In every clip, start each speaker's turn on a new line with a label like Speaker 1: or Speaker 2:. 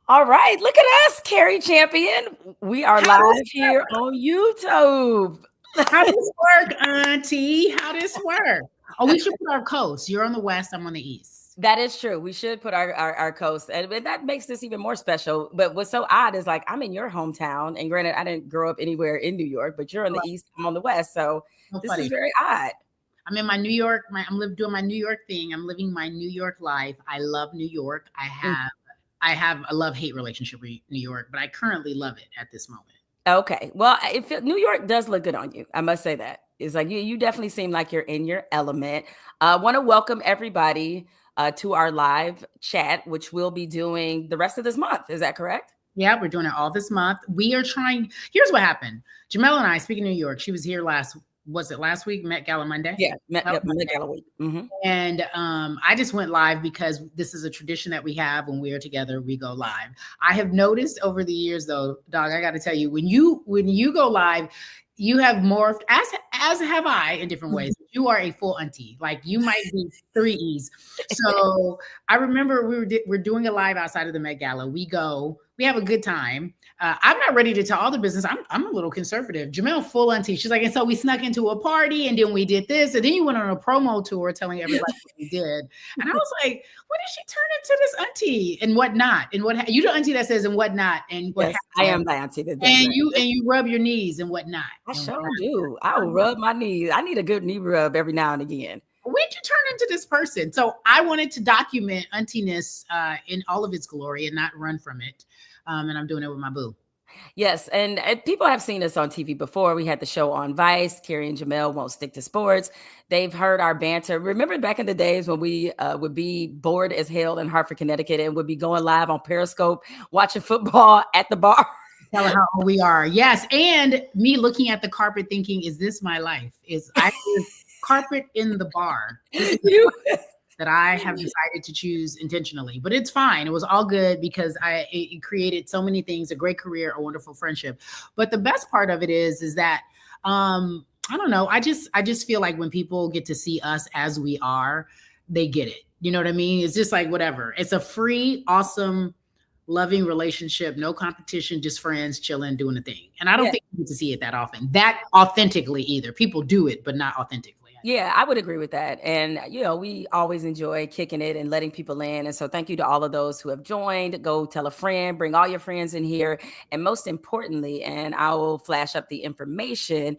Speaker 1: All right, look at us, Cari Champion. We are
Speaker 2: How
Speaker 1: live
Speaker 2: does
Speaker 1: here on YouTube.
Speaker 2: how does work, Auntie? How does work? Oh, we should put our coast. You're on the west. I'm on the east.
Speaker 1: That is true. We should put our coast, and that makes this even more special. But what's so odd is like I'm in your hometown, and granted, I didn't grow up anywhere in New York, but you're on the east, I'm on the west, so
Speaker 2: So
Speaker 1: this is
Speaker 2: funny.
Speaker 1: very odd.
Speaker 2: I'm in my New York. Doing my New York thing. I'm living my New York life. I love New York.
Speaker 1: Mm,
Speaker 2: I have a love hate relationship with New York, but I currently love it at this moment.
Speaker 1: okay, well, New York does look good on you. I must say that it's like you definitely seem like you're in your element. I want to welcome everybody to our live chat, which we'll be doing the rest of this month. Is that correct?
Speaker 2: Yeah, we're doing it all this month. We are trying. Here's what happened. Jamel and I, speaking of New York, she was here last. Was it last week? Met Gala Monday.
Speaker 1: Yeah,
Speaker 2: Gala
Speaker 1: Met
Speaker 2: Monday.
Speaker 1: Gala week. Hmm.
Speaker 2: And I just went live because this is a tradition that we have when we are together. We go live. I have noticed over the years, though, dog. I got to tell you, when you go live, you have morphed as have I in different ways. You are a full auntie. Like you might be three E's. So I remember we're doing a live outside of the Met Gala. We go. We have a good time. I'm not ready to tell all the business. I'm a little conservative. Jamel, full auntie. She's like, and so we snuck into a party, and then we did this, and then you went on a promo tour telling everybody what you did. And I was like, what did she turn into this auntie and whatnot? And you the auntie that says and whatnot and what
Speaker 1: Yes, I
Speaker 2: happened.
Speaker 1: am the auntie that does
Speaker 2: And
Speaker 1: that.
Speaker 2: you rub your knees and whatnot.
Speaker 1: I
Speaker 2: And
Speaker 1: sure do. I will rub my knees. I need a good knee rub every now and again.
Speaker 2: when did you turn into this person? So I wanted to document auntiness in all of its glory and not run from it. And I'm doing it with my boo.
Speaker 1: Yes, and people have seen us on TV before. We had the show on Vice. Cari and Jemele won't stick to sports. They've heard our banter. Remember back in the days when we would be bored as hell in Hartford, Connecticut, and would be going live on Periscope watching football at the bar.
Speaker 2: Tell her how old we are. Yes. And me looking at the carpet thinking, is this my life? Is I carpet in the bar. This is
Speaker 1: You-
Speaker 2: that I have decided to choose intentionally. But it's fine. It was all good because it created so many things, a great career, a wonderful friendship. But the best part of it is that I don't know. I just feel like when people get to see us as we are, they get it. You know what I mean? It's just like whatever. It's a free, awesome, loving relationship, no competition, just friends chilling, doing a thing. And I don't
Speaker 1: yeah,
Speaker 2: think you get to see it that often, that authentically either. People do it, but not authentically.
Speaker 1: yeah, I would agree with that. And, we always enjoy kicking it and letting people in. And so thank you to all of those who have joined. Go tell a friend, bring all your friends in here. And most importantly, and I will flash up the information,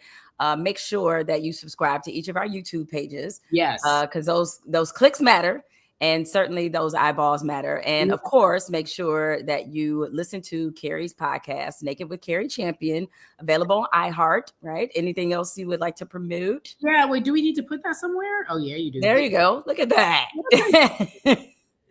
Speaker 1: make sure that you subscribe to each of our YouTube pages
Speaker 2: Yes.
Speaker 1: because those clicks matter. And certainly those eyeballs matter. And of course, make sure that you listen to Cari's podcast, Naked with Cari Champion, available on iHeart, right? Anything else you would like to promote?
Speaker 2: Yeah. Wait, do we need to put that somewhere? Oh, yeah, you do.
Speaker 1: There you go. Look at that.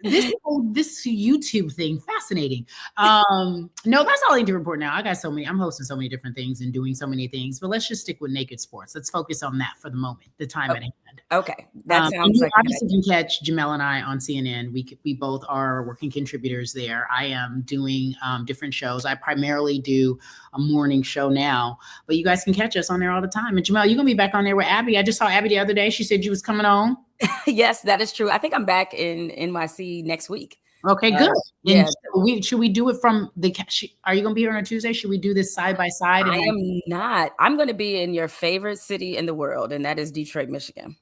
Speaker 2: This YouTube thing fascinating. No, that's all I need to report now. I got so many. I'm hosting so many different things and doing so many things. But let's just stick with naked sports. Let's focus on that for the moment. The time at hand.
Speaker 1: Okay, that
Speaker 2: And
Speaker 1: sounds
Speaker 2: you
Speaker 1: like
Speaker 2: obviously can catch Jamel and I on CNN. We both are working contributors there. I am doing different shows. I primarily do a morning show now, but you guys can catch us on there all the time. And Jamel, you're gonna be back on there with Abby. I just saw Abby the other day. She said you was coming on.
Speaker 1: yes, that is true. I think I'm back in NYC next week.
Speaker 2: Okay, good.
Speaker 1: Yeah.
Speaker 2: Should we do it from the? Are you gonna be here on a Tuesday? Should we do this side by side?
Speaker 1: I am not. I'm going to be in your favorite city in the world, and that is Detroit, Michigan.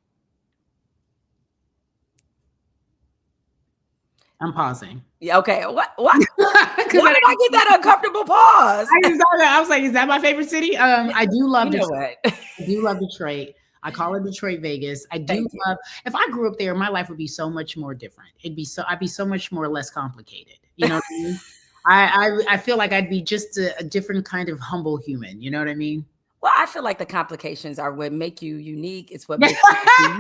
Speaker 2: I'm pausing.
Speaker 1: Yeah, okay. What? Why did
Speaker 2: Because
Speaker 1: I get that uncomfortable pause?
Speaker 2: I was like, is that my favorite city? I do love
Speaker 1: You know
Speaker 2: Detroit.
Speaker 1: what?
Speaker 2: I do love Detroit. I call it Detroit Vegas. I do
Speaker 1: Thank you.
Speaker 2: love. If I grew up there, my life would be so much more different. I'd be so much more less complicated. You know what I mean? I feel like I'd be just a different kind of humble human. You know what I mean?
Speaker 1: Well, I feel like the complications are what make you unique. It's what makes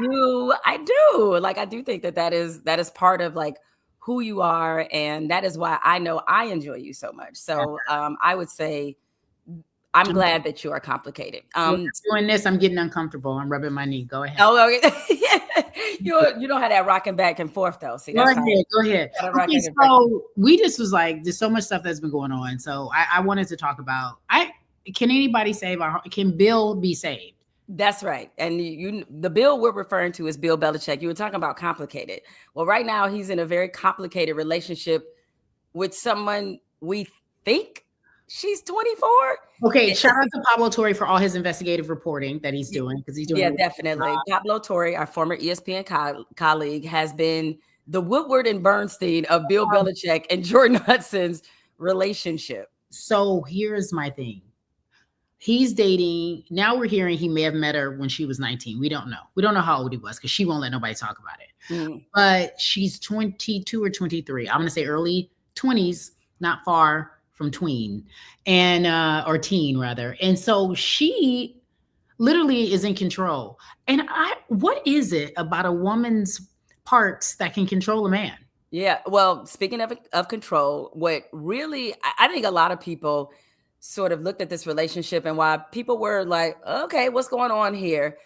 Speaker 1: you. I do. Like, I do think that is part of like who you are, and that is why I know I enjoy you so much. So, I would say I'm glad that you are complicated.
Speaker 2: Doing this, I'm getting uncomfortable. I'm rubbing my knee. Go ahead.
Speaker 1: Oh, okay. you don't have that rocking back and forth though. See,
Speaker 2: Go
Speaker 1: that's
Speaker 2: ahead. Go ahead. Okay, so we just was like, there's so much stuff that's been going on. So I wanted to talk about. Can anybody save our? Can Bill be saved?
Speaker 1: That's right. And the Bill we're referring to is Bill Belichick. You were talking about complicated. Well, right now he's in a very complicated relationship with someone we think she's 24.
Speaker 2: Okay, shout out to Pablo Torre for all his investigative reporting that he's doing, because he's doing.
Speaker 1: Yeah, definitely. Pablo Torre, our former ESPN colleague, has been the Woodward and Bernstein of Bill Belichick and Jordon Hudson's relationship.
Speaker 2: So here's my thing. He's dating. Now we're hearing he may have met her when she was 19. We don't know. We don't know how old he was because she won't let nobody talk about it. But she's 22 or 23. I'm going to say early 20s, not far from tween, and or teen rather. And so she literally is in control. And what is it about a woman's parts that can control a man?
Speaker 1: Yeah. Well, speaking of control, what really, I think a lot of people sort of looked at this relationship and why people were like, okay, what's going on here?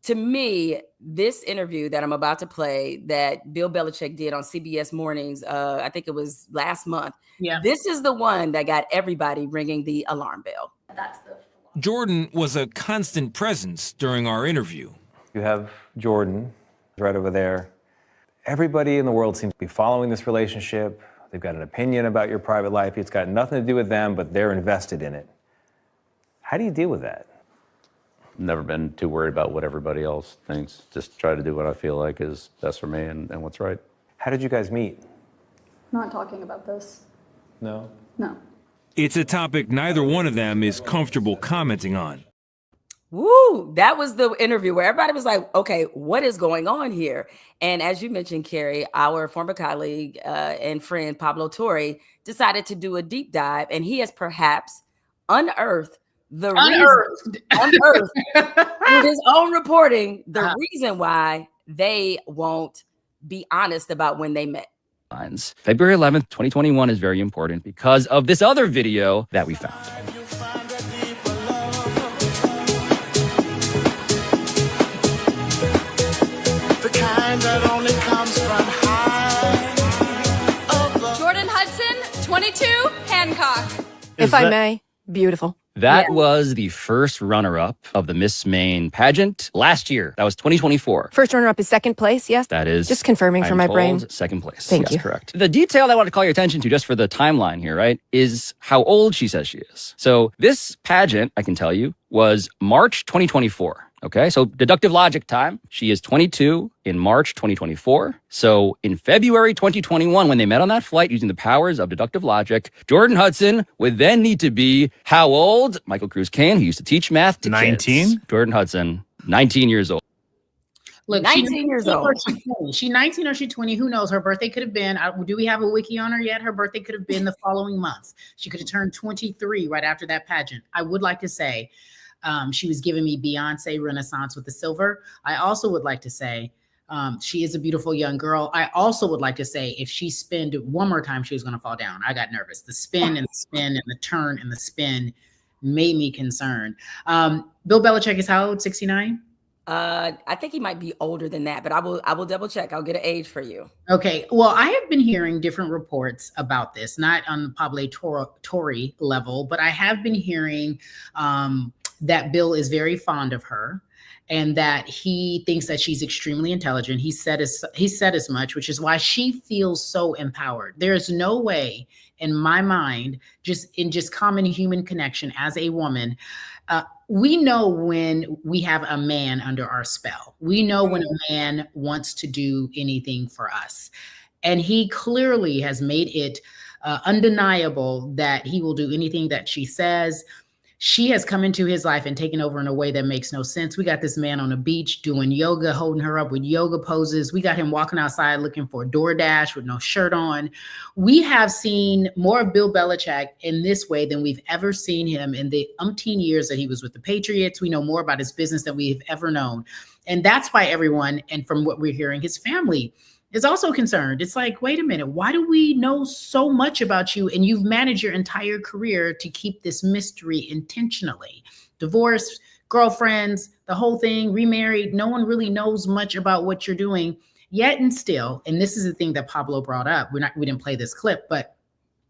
Speaker 1: To me, this interview that I'm about to play that Bill Belichick did on CBS Mornings, I think it was last month.
Speaker 2: Yeah.
Speaker 1: This is the one that got everybody ringing the alarm bell.
Speaker 3: Jordon was a constant presence during our interview.
Speaker 4: You have Jordon right over there. Everybody in the world seems to be following this relationship. They've got an opinion about your private life. It's got nothing to do with them, but they're invested in it. How do you deal with that?
Speaker 5: Never been too worried about what everybody else thinks. Just try to do what I feel like is best for me and what's right.
Speaker 4: How did you guys meet?
Speaker 6: Not talking about this.
Speaker 4: No?
Speaker 6: No.
Speaker 3: It's a topic neither one of them is comfortable commenting on.
Speaker 1: Woo! That was the interview where everybody was like, okay, what is going on here? And as you mentioned, Cari, our former colleague and friend Pablo Torre decided to do a deep dive, and he has perhaps unearthed through his own reporting, the reason why they won't be honest about when they met.
Speaker 7: February 11th, 2021 is very important because of this other video that we found.
Speaker 8: That only comes from high.
Speaker 9: Jordon Hudson, 22, Hancock.
Speaker 10: If I may, beautiful.
Speaker 7: That was the first runner-up of the Miss Maine pageant last year. That was 2024.
Speaker 10: First runner-up is second place, yes?
Speaker 7: That is.
Speaker 10: Just confirming for my brain.
Speaker 7: Second place.
Speaker 10: Thank you.
Speaker 7: Correct. The detail I want to call your attention to, just for the timeline here, right, is how old she says she is. So this pageant, I can tell you, was March 2024. Okay, so deductive logic time. She is 22 in March 2024. So in February 2021, when they met on that flight using the powers of deductive logic, Jordon Hudson would then need to be how old? Michael Cruz Kane, who used to teach math to
Speaker 11: 19?
Speaker 7: kids. Jordon Hudson, 19 years old.
Speaker 2: Look,
Speaker 1: 19 years old.
Speaker 2: She's 19 or she's 20. Who knows? Her birthday could have been, do we have a wiki on her yet? Her birthday could have been the following month. She could have turned 23 right after that pageant. I would like to say, she was giving me Beyonce Renaissance with the silver. I also would like to say she is a beautiful young girl. I also would like to say if she spinned one more time, she was going to fall down. I got nervous. The spin and the spin and the turn and the spin made me concerned. Bill Belichick is how old? 69?
Speaker 1: I think he might be older than that, but I will double check. I'll get an age for you.
Speaker 2: Okay. Well, I have been hearing different reports about this, not on the Pablo Torre level, but I have been hearing that Bill is very fond of her and that he thinks that she's extremely intelligent. He said as much, which is why she feels so empowered. There is no way in my mind, just common human connection as a woman, we know when we have a man under our spell. We know when a man wants to do anything for us. And he clearly has made it undeniable that he will do anything that she says. She has come into his life and taken over in a way that makes no sense. We got this man on the beach doing yoga, holding her up with yoga poses. We got him walking outside looking for a DoorDash with no shirt on. We have seen more of Bill Belichick in this way than we've ever seen him in the umpteen years that he was with the Patriots. We know more about his business than we've ever known. And that's why everyone, and from what we're hearing, his family is also concerned. It's like, wait a minute, why do we know so much about you? And you've managed your entire career to keep this mystery intentionally. Divorce, girlfriends, the whole thing, remarried. No one really knows much about what you're doing yet and still. And this is the thing that Pablo brought up. We didn't play this clip, but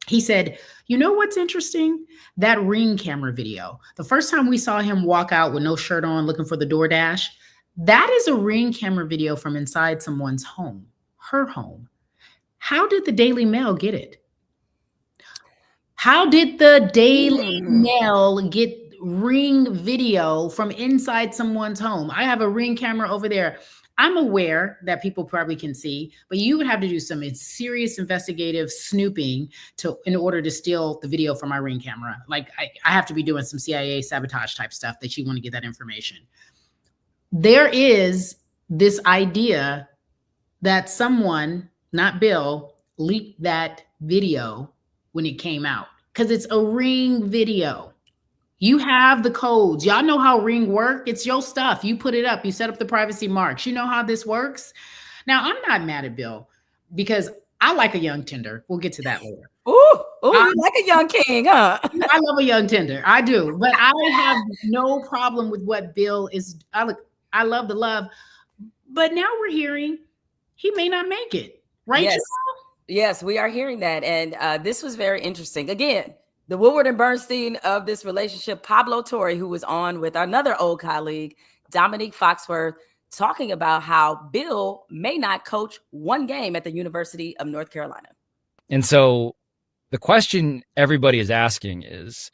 Speaker 2: he said, you know what's interesting? That Ring camera video. The first time we saw him walk out with no shirt on looking for the DoorDash, that is a Ring camera video from inside someone's home. Her home. How did the Daily Mail get it? How did the Daily Mail get Ring video from inside someone's home? I have a Ring camera over there. I'm aware that people probably can see, but you would have to do some serious investigative snooping in order to steal the video from my Ring camera. Like I have to be doing some CIA sabotage type stuff that you want to get that information. There is this idea that someone, not Bill, leaked that video when it came out because it's a Ring video. You have the codes. Y'all know how Ring work. It's your stuff. You put it up. You set up the privacy marks. You know how this works. Now, I'm not mad at Bill because I like a young tender. We'll get to that later.
Speaker 1: Ooh, you like a young king, huh?
Speaker 2: I love a young tender. I do. But I have no problem with what Bill is. I love the love. But now we're hearing he may not make it. Right?
Speaker 1: Yes. Yes, we are hearing that. And this was very interesting. Again, the Woodward and Bernstein of this relationship, Pablo Torre, who was on with another old colleague, Dominique Foxworth, talking about how Bill may not coach one game at the University of North Carolina.
Speaker 7: And so the question everybody is asking is,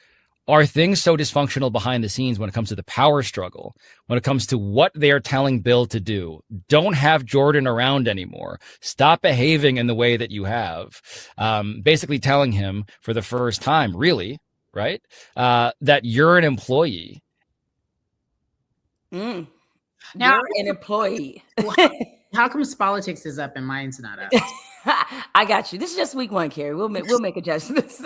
Speaker 7: are things so dysfunctional behind the scenes when it comes to the power struggle, when it comes to what they are telling Bill to do? Don't have Jordon around anymore. Stop behaving in the way that you have. Basically telling him for the first time, really, right, that you're an employee.
Speaker 1: Now,
Speaker 2: Now,
Speaker 1: you're an employee.
Speaker 2: how come politics is up and mine's not up?
Speaker 1: I got you. This is just week one, Carrie. We'll make adjustments.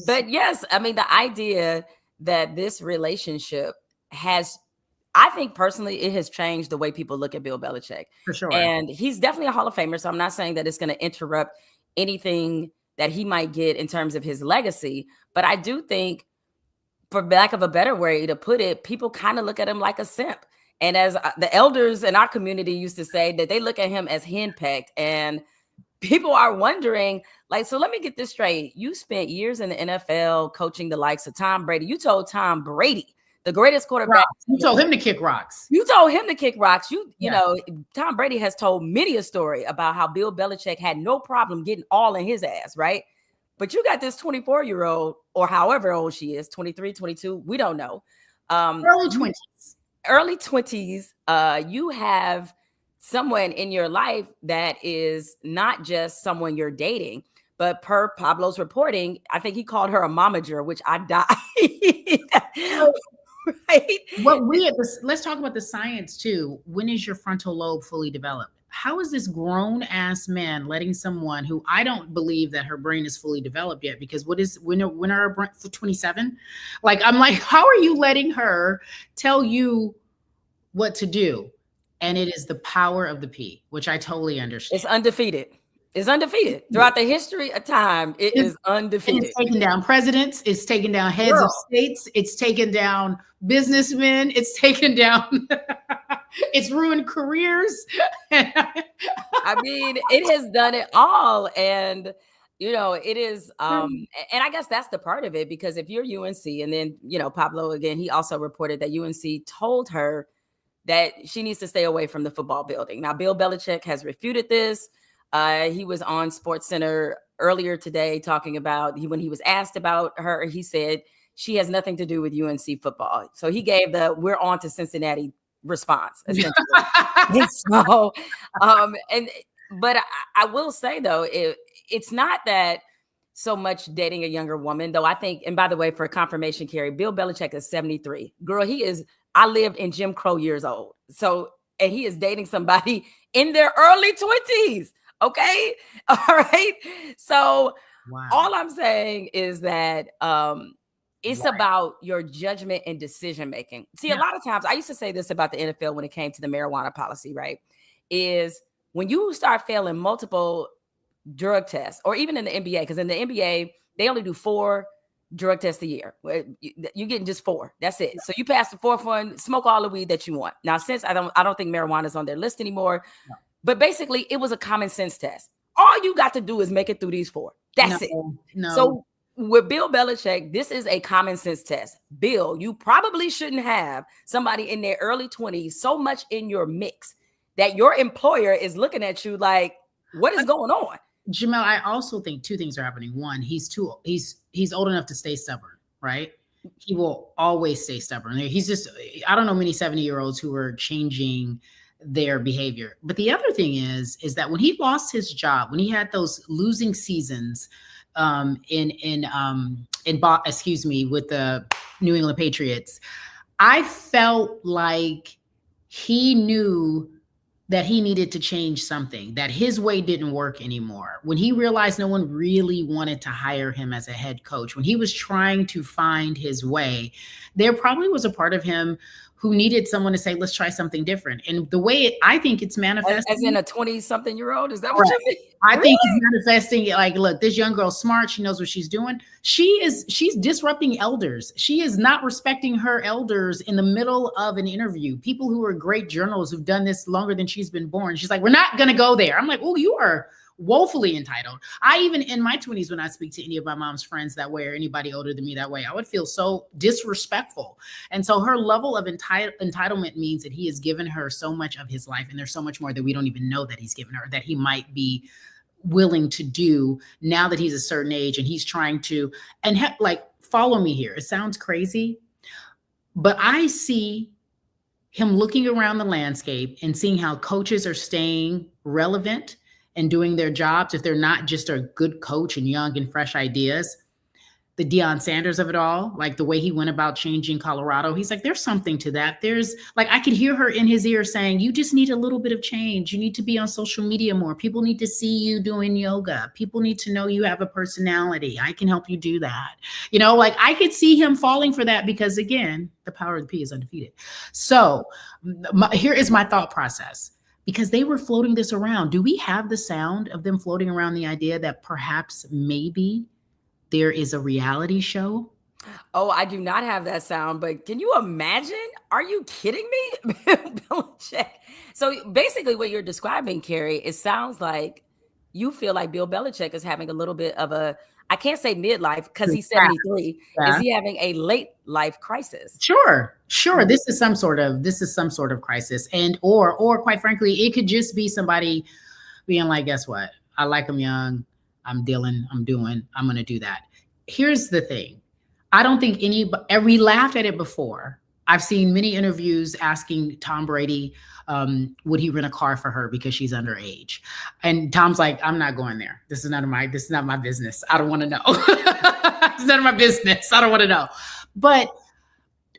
Speaker 1: But yes, I mean, the idea that this relationship has, I think personally, it has changed the way people look at Bill Belichick.
Speaker 2: For sure.
Speaker 1: And he's definitely a Hall of Famer. So I'm not saying that it's going to interrupt anything that he might get in terms of his legacy. But I do think, for lack of a better way to put it, people kind of look at him like a simp. And as the elders in our community used to say, that they look at him as henpecked. And people are wondering, like, so let me get this straight. You spent years in the NFL coaching the likes of Tom Brady. You told Tom Brady, the greatest quarterback.
Speaker 2: You told him to kick rocks.
Speaker 1: You told him to kick rocks. You know, Tom Brady has told many a story about how Bill Belichick had no problem getting all in his ass, right? But you got this 24-year-old, or however old she is, 23, 22, we don't know.
Speaker 2: Early 20s.
Speaker 1: Early 20s, you have someone in your life that is not just someone you're dating, but per Pablo's reporting, I think he called her a momager, which I died. Right?
Speaker 2: Let's talk about the science too. When is your frontal lobe fully developed? How is this grown ass man letting someone who, I don't believe that her brain is fully developed yet, because when are her brain for 27? Like, I'm like, how are you letting her tell you what to do? And it is the power of the P, which I totally understand.
Speaker 1: It's undefeated. It's undefeated. Throughout the history of time, it is undefeated.
Speaker 2: It's taken down presidents. It's taken down heads of states. It's taken down businessmen. It's taken down, it's ruined careers.
Speaker 1: I mean, it has done it all. And, you know, it is, and I guess that's the part of it, because if you're UNC, and then, you know, Pablo, again, he also reported that UNC told her that she needs to stay away from the football building. Now, Bill Belichick has refuted this. He was on SportsCenter earlier today talking about, when he was asked about her, he said she has nothing to do with UNC football. So he gave the "we're on to Cincinnati" response, essentially. So, but I will say though, it's not that so much dating a younger woman, though. I think, and by the way, for confirmation, Carrie, Bill Belichick is 73. Girl, I lived in Jim Crow years old. So, and he is dating somebody in their early 20s. Okay. All right. So all I'm saying is that it's about your judgment and decision making. See, a lot of times, I used to say this about the NFL when it came to the marijuana policy, right? Is when you start failing multiple drug tests, or even in the NBA, because in the NBA, they only do 4 drug tests a year. You're getting just 4. That's it. So you pass the 4th one, smoke all the weed that you want. Now, since I don't think marijuana is on their list anymore. No. But basically, it was a common sense test. All you got to do is make it through these 4. That's it. No. So with Bill Belichick, this is a common sense test. Bill, you probably shouldn't have somebody in their early 20s so much in your mix that your employer is looking at you like, what is going on?
Speaker 2: Jemele, I also think two things are happening. One, he's old enough to stay stubborn, right? He will always stay stubborn. He's just, I don't know many 70-year-olds who are changing their behavior. But the other thing is that when he lost his job, when he had those losing seasons with the New England Patriots, I felt like he knew that he needed to change something, that his way didn't work anymore. When he realized no one really wanted to hire him as a head coach, when he was trying to find his way, there probably was a part of him who needed someone to say, let's try something different. And the way I think it's manifesting.
Speaker 1: As in a 20-something-year-old? Is that what you mean?
Speaker 2: I think it's manifesting like, look, this young girl's smart. She knows what she's doing. She's disrupting elders. She is not respecting her elders in the middle of an interview. People who are great journalists who've done this longer than she's been born. She's like, we're not going to go there. I'm like, oh, you are woefully entitled. I even in my 20s, when I speak to any of my mom's friends that way or anybody older than me that way, I would feel so disrespectful. And so her level of entitlement means that he has given her so much of his life, and there's so much more that we don't even know that he's given her, that he might be willing to do now that he's a certain age, and he's trying to, and follow me here. It sounds crazy, but I see him looking around the landscape and seeing how coaches are staying relevant and doing their jobs if they're not just a good coach and young and fresh ideas. The Deion Sanders of it all, like the way he went about changing Colorado. He's like, there's something to that. There's like, I could hear her in his ear saying, you just need a little bit of change. You need to be on social media more. People need to see you doing yoga. People need to know you have a personality. I can help you do that. You know, like I could see him falling for that because again, the power of the P is undefeated. So here is my thought process. Because they were floating this around. Do we have the sound of them floating around the idea that perhaps maybe there is a reality show?
Speaker 1: Oh, I do not have that sound, but can you imagine? Are you kidding me? Bill Belichick. So basically what you're describing, Cari, it sounds like you feel like Bill Belichick is having a little bit of a, I can't say midlife because he's 73. Yeah. Is he having a late life crisis?
Speaker 2: Sure. This is some sort of crisis. And or quite frankly, it could just be somebody being like, guess what? I like him young. I'm going to do that. Here's the thing. I don't think we laughed at it before. I've seen many interviews asking Tom Brady, would he rent a car for her because she's underage? And Tom's like, I'm not going there. This is not my business. I don't want to know. It's none of my business. I don't want to know. But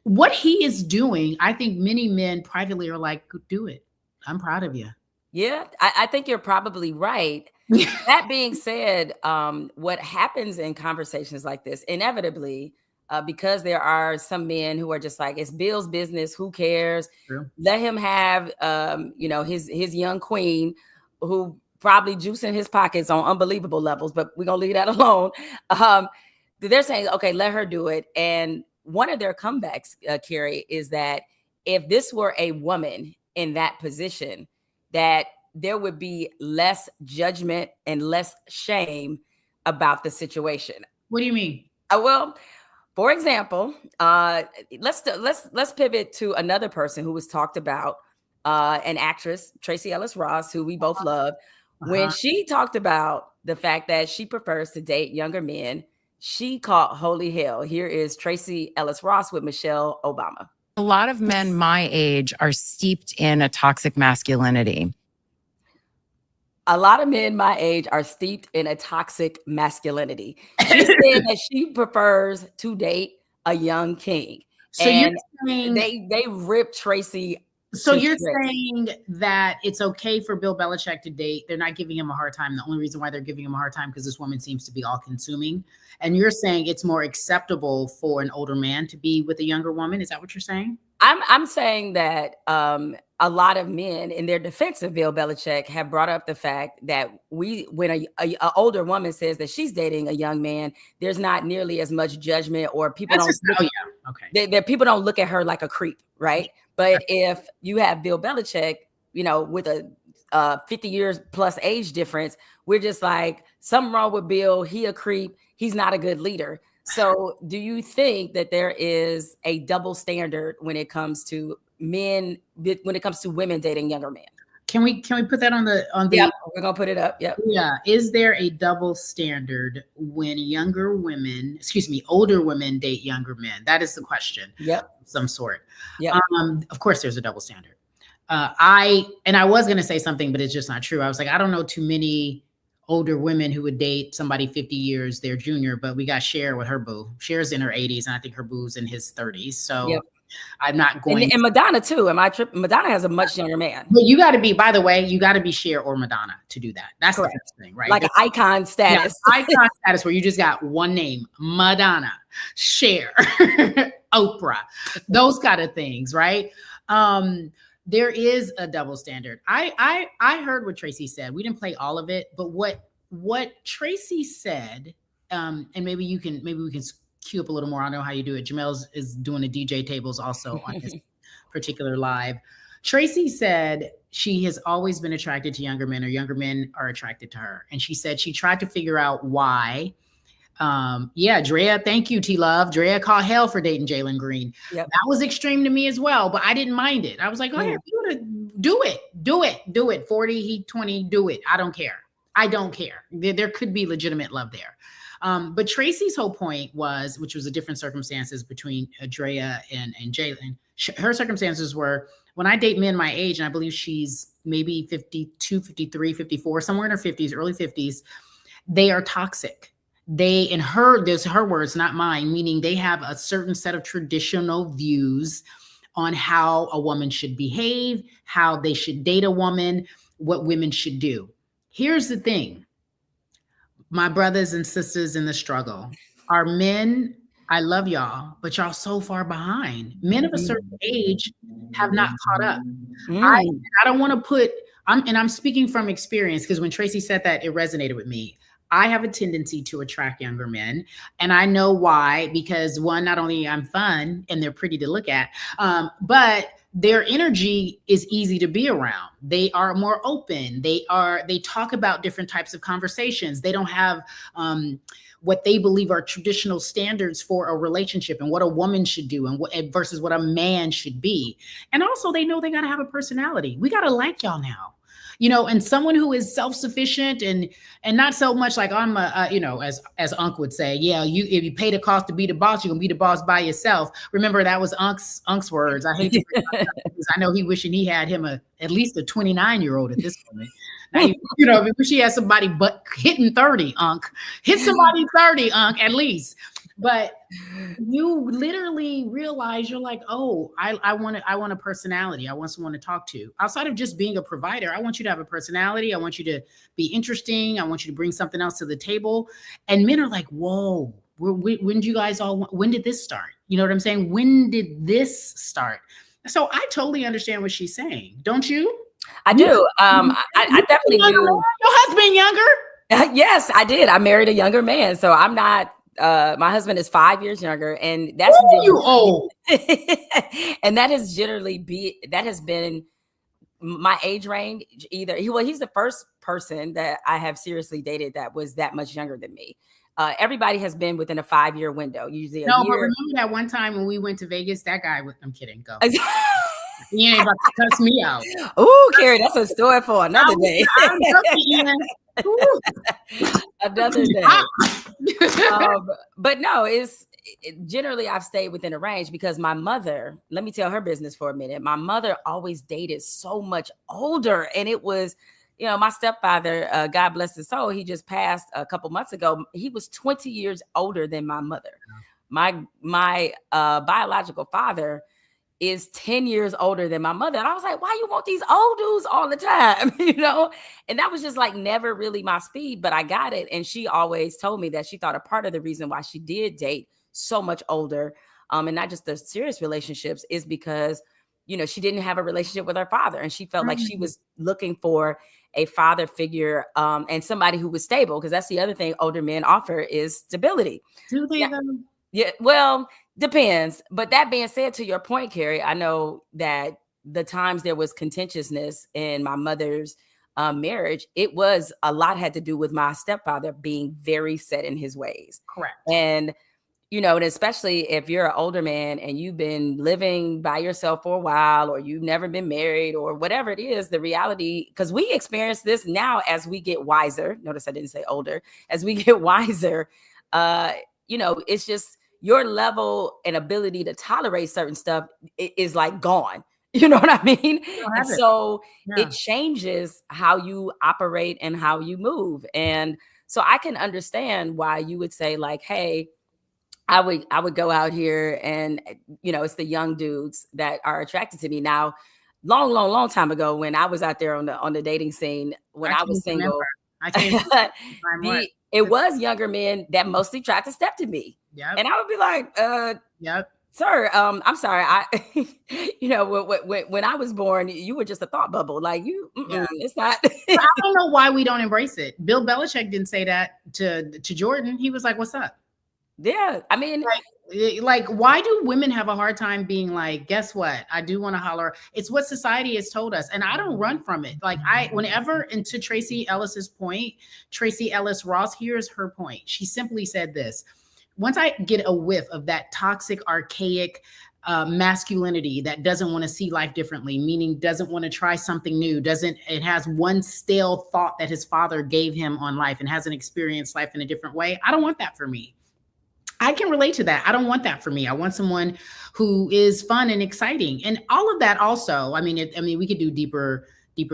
Speaker 2: what he is doing, I think many men privately are like, do it. I'm proud of you.
Speaker 1: Yeah, I think you're probably right. That being said, what happens in conversations like this, inevitably, because there are some men who are just like, it's Bill's business. Who cares? True. Let him have, his young queen, who probably juicing his pockets on unbelievable levels. But we're gonna leave that alone. They're saying, okay, let her do it. And one of their comebacks, Cari, is that if this were a woman in that position, that there would be less judgment and less shame about the situation.
Speaker 2: What do you mean?
Speaker 1: Well, for example, let's pivot to another person who was talked about, an actress, Tracee Ellis Ross, who we both love. When she talked about the fact that she prefers to date younger men, she called holy hell. Here is Tracee Ellis Ross with Michelle Obama.
Speaker 11: A lot of men my age are steeped in a toxic masculinity.
Speaker 1: A lot of men my age are steeped in a toxic masculinity. She said that she prefers to date a young king.
Speaker 2: So
Speaker 1: and
Speaker 2: you're saying
Speaker 1: they ripped Tracee.
Speaker 2: So you're saying that it's okay for Bill Belichick to date. They're not giving him a hard time. The only reason why they're giving him a hard time because this woman seems to be all consuming. And you're saying it's more acceptable for an older man to be with a younger woman. Is that what you're saying?
Speaker 1: I'm saying that a lot of men, in their defense of Bill Belichick, have brought up the fact that when a older woman says that she's dating a young man, there's not nearly as much judgment, or people people don't look at her like a creep, right? But if you have Bill Belichick, with a 50 years plus age difference, we're just like, something wrong with Bill. He a creep. He's not a good leader. So do you think that there is a double standard when it comes to men, when it comes to women dating younger men?
Speaker 2: Can we put that on the
Speaker 1: Yep, we're gonna put it up. Yep.
Speaker 2: Yeah. Is there a double standard when older women date younger men? That is the question.
Speaker 1: Yep.
Speaker 2: Some sort.
Speaker 1: Yep.
Speaker 2: Of course there's a double standard. I was gonna say something, but it's just not true. I was like, I don't know too many older women who would date somebody 50 years their junior, but we got Cher with her boo. Cher's in her 80s, and I think her boo's in his 30s. So
Speaker 1: yep.
Speaker 2: I'm not going.
Speaker 1: And Madonna too. Am I tripping? Madonna has a much younger man.
Speaker 2: But you got to be, by the way, you got to be Cher or Madonna to do that. That's correct. The first thing, right?
Speaker 1: Like an icon status.
Speaker 2: Yeah, icon status where you just got one name: Madonna, Cher, Oprah, those kind of things, right? There is a double standard. I heard what Tracy said. We didn't play all of it, but what Tracy said, and maybe we can cue up a little more. I know how you do it. Jemele is doing the DJ tables also on his particular live. Tracy said she has always been attracted to younger men, or younger men are attracted to her. And she said she tried to figure out why. Drea, thank you, T-Love. Drea called hell for dating Jalen Green. Yep. That was extreme to me as well, but I didn't mind it. I was like, go ahead, do it. 40, he 20, do it. I don't care. There could be legitimate love there. But Tracy's whole point was, which was a different circumstances between Drea and Jalen. Her circumstances were, when I date men my age, and I believe she's maybe 52, 53, 54, somewhere in her 50s, early 50s, they are toxic. There's her words, not mine, meaning they have a certain set of traditional views on how a woman should behave, how they should date a woman, what women should do. Here's the thing. My brothers and sisters in the struggle, our men, I love y'all, but y'all so far behind. Men of a certain age have not caught up. I don't want to put, I'm speaking from experience, because when Tracy said that, it resonated with me. I have a tendency to attract younger men, and I know why, because one, not only I'm fun and they're pretty to look at, but their energy is easy to be around. They are more open. They talk about different types of conversations. They don't have what they believe are traditional standards for a relationship and what a woman should do and versus what a man should be. And also they know they got to have a personality. We got to like y'all now. And someone who is self-sufficient and not so much like I'm as Unc would say, if you pay the cost to be the boss, you're gonna be the boss by yourself. Remember, that was Unc's words. I hate to because I know he wishing he had him at least a 29-year-old at this point. Now, we wish he had somebody but hitting 30, Unc. Hit somebody 30, Unc, at least. But you literally realize you're like, oh, I want a personality. I want someone to talk to. Outside of just being a provider, I want you to have a personality. I want you to be interesting. I want you to bring something else to the table. And men are like, whoa, when did this start? You know what I'm saying? When did this start? So I totally understand what she's saying. Don't you?
Speaker 1: I do. I definitely do.
Speaker 2: Your husband younger?
Speaker 1: Yes, I did. I married a younger man. So I'm not. My husband is 5 years younger, and that's
Speaker 2: you old.
Speaker 1: And that has been my age range. He's the first person that I have seriously dated that was that much younger than me. Everybody has been within a 5-year window. Usually,
Speaker 2: but remember that one time when we went to Vegas? That guy was. I'm kidding. Go. He ain't about to cuss me out.
Speaker 1: Ooh, Cari, that's a story for another day. Another day. But no, generally I've stayed within a range because my mother, let me tell her business for a minute. My mother always dated so much older, and it was, my stepfather, God bless his soul, he just passed a couple months ago. He was 20 years older than my mother. My biological father is 10 years older than my mother. And I was like, why you want these old dudes all the time? And that was just like never really my speed, but I got it. And she always told me that she thought a part of the reason why she did date so much older, and not just the serious relationships, is because, she didn't have a relationship with her father. And she felt like she was looking for a father figure, and somebody who was stable. Because that's the other thing older men offer is stability.
Speaker 2: Do they?
Speaker 1: Yeah, well, depends. But that being said, to your point, Cari, I know that the times there was contentiousness in my mother's marriage, a lot had to do with my stepfather being very set in his ways.
Speaker 2: Correct.
Speaker 1: And and especially if you're an older man and you've been living by yourself for a while, or you've never been married, or whatever it is, the reality, because we experience this now as we get wiser. Notice I didn't say older. As we get wiser, it's just your level and ability to tolerate certain stuff is like gone. You know what I mean? And so it changes how you operate and how you move. And so I can understand why you would say like, hey, I would go out here and, it's the young dudes that are attracted to me. Now, long time ago, when I was out there on the dating scene, when I was single, it was younger men that mostly tried to step to me. Yep. And I would be like, yep. Sir, I'm sorry. When I was born, you were just a thought bubble. Like it's not.
Speaker 2: I don't know why we don't embrace it. Bill Belichick didn't say that to Jordan. He was like, "What's up?"
Speaker 1: Yeah, I mean,
Speaker 2: like, why do women have a hard time being like, guess what? I do want to holler. It's what society has told us. And I don't run from it. Like and to Tracy Ellis's point, Tracy Ellis Ross, here's her point. She simply said this: once I get a whiff of that toxic, archaic masculinity that doesn't want to see life differently, meaning doesn't want to try something new, it has one stale thought that his father gave him on life and hasn't experienced life in a different way. I don't want that for me. I can relate to that. I don't want that for me. I want someone who is fun and exciting, and all of that. Also, I mean, we could do deeper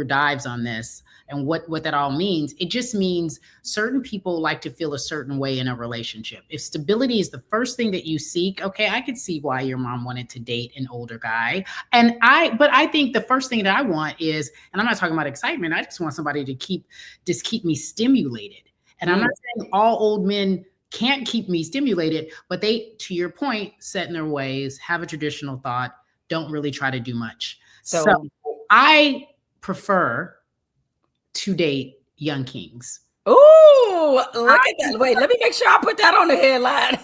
Speaker 2: dives on this and what that all means. It just means certain people like to feel a certain way in a relationship. If stability is the first thing that you seek, okay, I could see why your mom wanted to date an older guy. But I think the first thing that I want is, and I'm not talking about excitement. I just want somebody to keep me stimulated. And I'm not saying all old men can't keep me stimulated, but they, to your point, set in their ways, have a traditional thought, don't really try to do much. So I prefer to date young kings.
Speaker 1: Ooh, look at that. Wait, let me make sure I put that on the headline.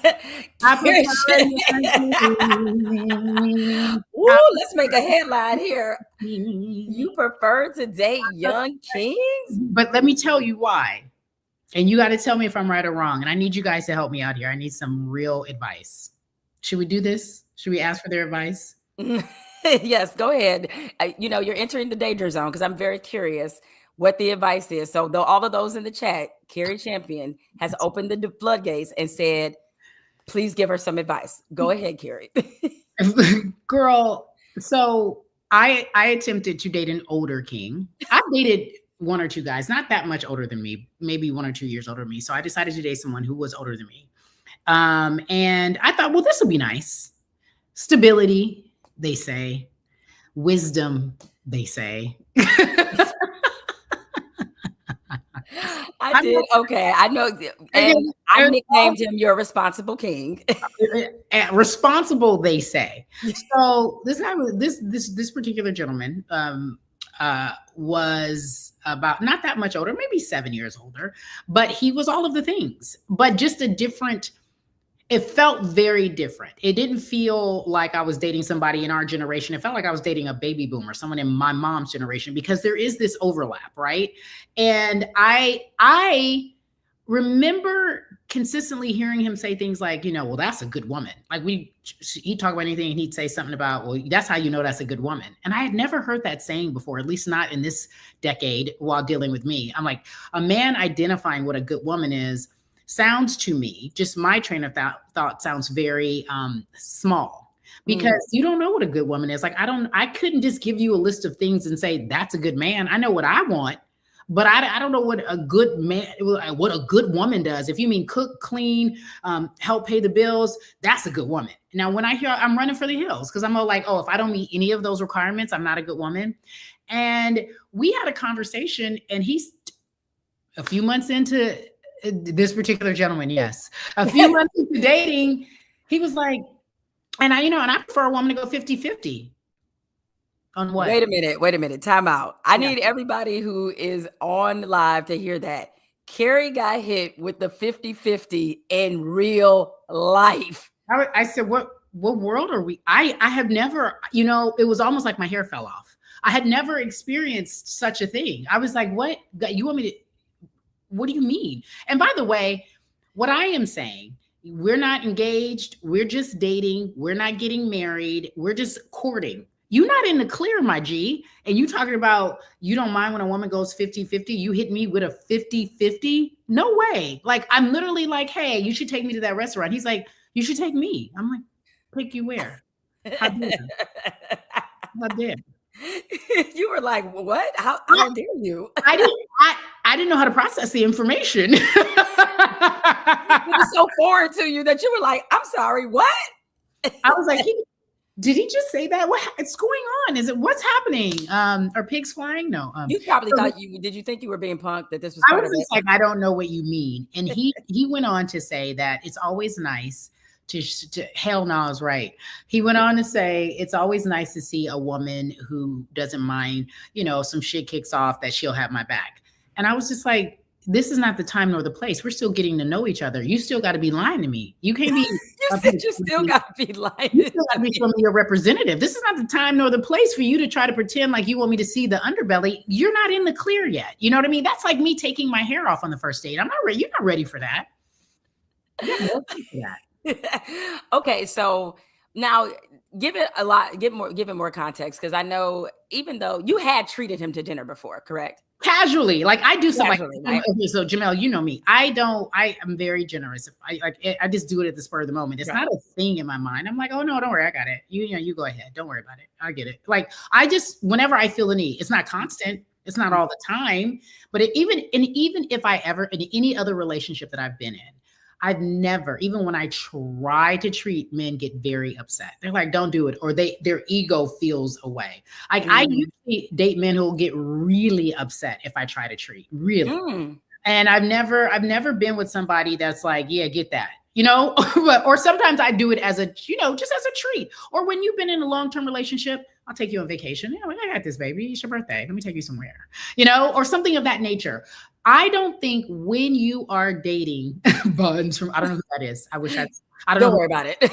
Speaker 1: Ooh, let's make a headline here. You prefer to date young kings?
Speaker 2: But let me tell you why. And you got to tell me if I'm right or wrong. And I need you guys to help me out here. I need some real advice. Should we do this? Should we ask for their advice?
Speaker 1: Yes, go ahead. You're entering the danger zone because I'm very curious what the advice is. So all of those in the chat, Cari Champion has opened the floodgates and said, please give her some advice. Go ahead, Cari.
Speaker 2: Girl, so I attempted to date an older king. I dated one or two guys, not that much older than me, maybe 1 or 2 years older than me. So I decided to date someone who was older than me. And I thought, well, this will be nice. Stability, they say. Wisdom, they say.
Speaker 1: I did. Okay. I know. And I nicknamed him your responsible king.
Speaker 2: Responsible, they say. So this guy, this particular gentleman, was about not that much older, maybe 7 years older, but he was all of the things, but just it felt very different. It didn't feel like I was dating somebody in our generation. It felt like I was dating a baby boomer, someone in my mom's generation, because there is this overlap, right? And I remember consistently hearing him say things like, well, that's a good woman. Like he'd talk about anything and he'd say something about, well, that's how you know that's a good woman. And I had never heard that saying before, at least not in this decade while dealing with me. I'm like, a man identifying what a good woman is sounds to me, just my train of thought sounds very small, because you don't know what a good woman is. Like, I couldn't just give you a list of things and say, that's a good man. I know what I want, but I don't know what a good man, what a good woman does. If you mean cook, clean, help pay the bills, that's a good woman. Now, when I hear, I'm running for the hills because I'm all like, oh, if I don't meet any of those requirements, I'm not a good woman. And we had a conversation, and he's a few months into this particular gentleman, yes, a few months into dating, he was like, and I prefer a woman to go 50-50. On what?
Speaker 1: Wait a minute. Time out. I need everybody who is on live to hear that. Cari got hit with the 50-50 in real life.
Speaker 2: I said, what world are we? I have never, it was almost like my hair fell off. I had never experienced such a thing. I was like, what? You want me to, what do you mean? And by the way, what I am saying, we're not engaged. We're just dating. We're not getting married. We're just courting. You're not in the clear, my G. And you talking about you don't mind when a woman goes 50-50. You hit me with a 50-50? No way. Like, I'm literally like, hey, you should take me to that restaurant. He's like, you should take me. I'm like, take you where? How dare? How dare?
Speaker 1: You were like, what? How dare you?
Speaker 2: I didn't know how to process the information.
Speaker 1: It was so foreign to you that you were like, I'm sorry, what?
Speaker 2: I was like, did he just say that? What's going on? What's happening? Are pigs flying? No.
Speaker 1: You probably thought did you think you were being punked, that this was
Speaker 2: I
Speaker 1: part
Speaker 2: was
Speaker 1: of
Speaker 2: just like, I don't know what you mean. And he went on to say that it's always nice to hell no, I was right. He went on to say it's always nice to see a woman who doesn't mind, some shit kicks off, that she'll have my back. And I was just like, this is not the time nor the place. We're still getting to know each other. You still got to be lying to me. You can't be.
Speaker 1: You said you still got to be lying.
Speaker 2: You still got to be from your representative. This is not the time nor the place for you to try to pretend like you want me to see the underbelly. You're not in the clear yet. You know what I mean? That's like me taking my hair off on the first date. I'm not ready. You're not ready for that. You're not ready for that.
Speaker 1: Okay, so now give it more context, because I know even though you had treated him to dinner before, correct?
Speaker 2: Casually, like I do something
Speaker 1: Casually,
Speaker 2: like,
Speaker 1: right?
Speaker 2: okay, so Jemele, you know me. I am very generous. If I just do it at the spur of the moment. It's not a thing in my mind. I'm like, oh no, don't worry, I got it. You go ahead. Don't worry about it. I get it. Like whenever I feel the need, it's not constant. It's not all the time. But even if I ever, in any other relationship that I've been in, I've never, even when I try to treat, men get very upset. They're like, don't do it. Or their ego feels away. Like I usually date men who will get really upset if I try to treat, really. And I've never been with somebody that's like, yeah, get that, or sometimes I do it as a, just as a treat. Or when you've been in a long-term relationship, I'll take you on vacation. I got this, baby. It's your birthday. Let me take you somewhere, or something of that nature. I don't think when you are dating Buns from, I don't know who that is. I don't
Speaker 1: worry about it.
Speaker 2: But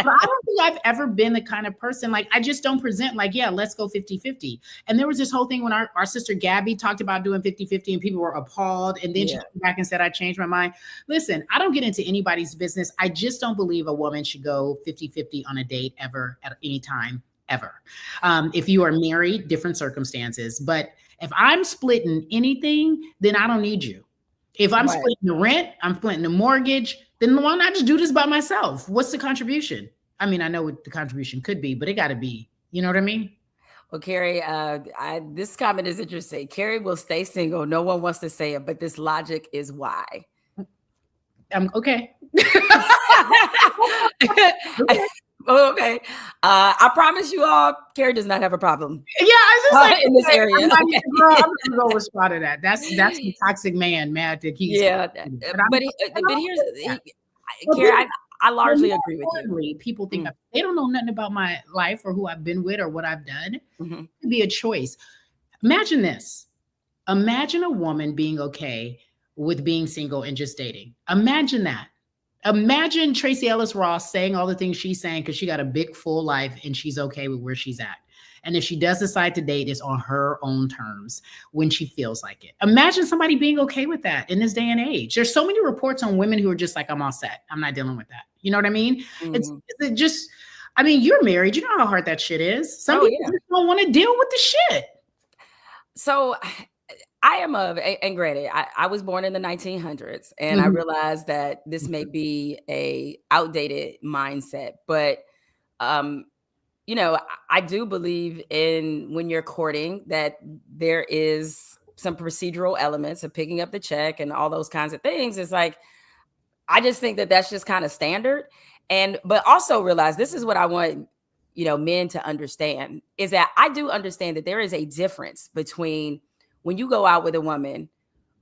Speaker 2: I don't think I've ever been the kind of person, like, I just don't present like, yeah, let's go 50-50. And there was this whole thing when our sister Gabby talked about doing 50-50 and people were appalled. And then she came back and said, I changed my mind. Listen, I don't get into anybody's business. I just don't believe a woman should go 50-50 on a date ever, at any time, ever. If you are married, different circumstances. But if I'm splitting anything, then I don't need you. If I'm splitting the rent, I'm splitting the mortgage, then why not just do this by myself? What's the contribution? I mean, I know what the contribution could be, but it got to be, you know what I mean?
Speaker 1: Well, Cari, this comment is interesting. Cari will stay single. No one wants to say it, but this logic is why.
Speaker 2: Okay.
Speaker 1: Okay. I promise you all, Cari does not have a problem.
Speaker 2: Yeah, I was just
Speaker 1: in this area.
Speaker 2: I'm gonna go respond to that. That's the toxic man mad that he's.
Speaker 1: Yeah, but here's, Cari, I largely agree with you.
Speaker 2: People think they don't know nothing about my life or who I've been with or what I've done. It could be a choice. Imagine this. Imagine a woman being okay with being single and just dating. Imagine that. Imagine Tracy Ellis Ross saying all the things she's saying because she got a big, full life and she's okay with where she's at. And if she does decide to date, it's on her own terms when she feels like it. Imagine somebody being okay with that in this day and age. There's so many reports on women who are just like, I'm all set. I'm not dealing with that. You know what I mean? It's just, I mean, you're married. You know how hard that shit is. Some people just don't want to deal with the shit.
Speaker 1: So I am and granted, I was born in the 1900s, and I realized that this may be a outdated mindset, but I do believe in, when you're courting, that there is some procedural elements of picking up the check and all those kinds of things. It's like, I just think that that's just kind of standard. But also realize, this is what I want, men to understand, is that I do understand that there is a difference between when you go out with a woman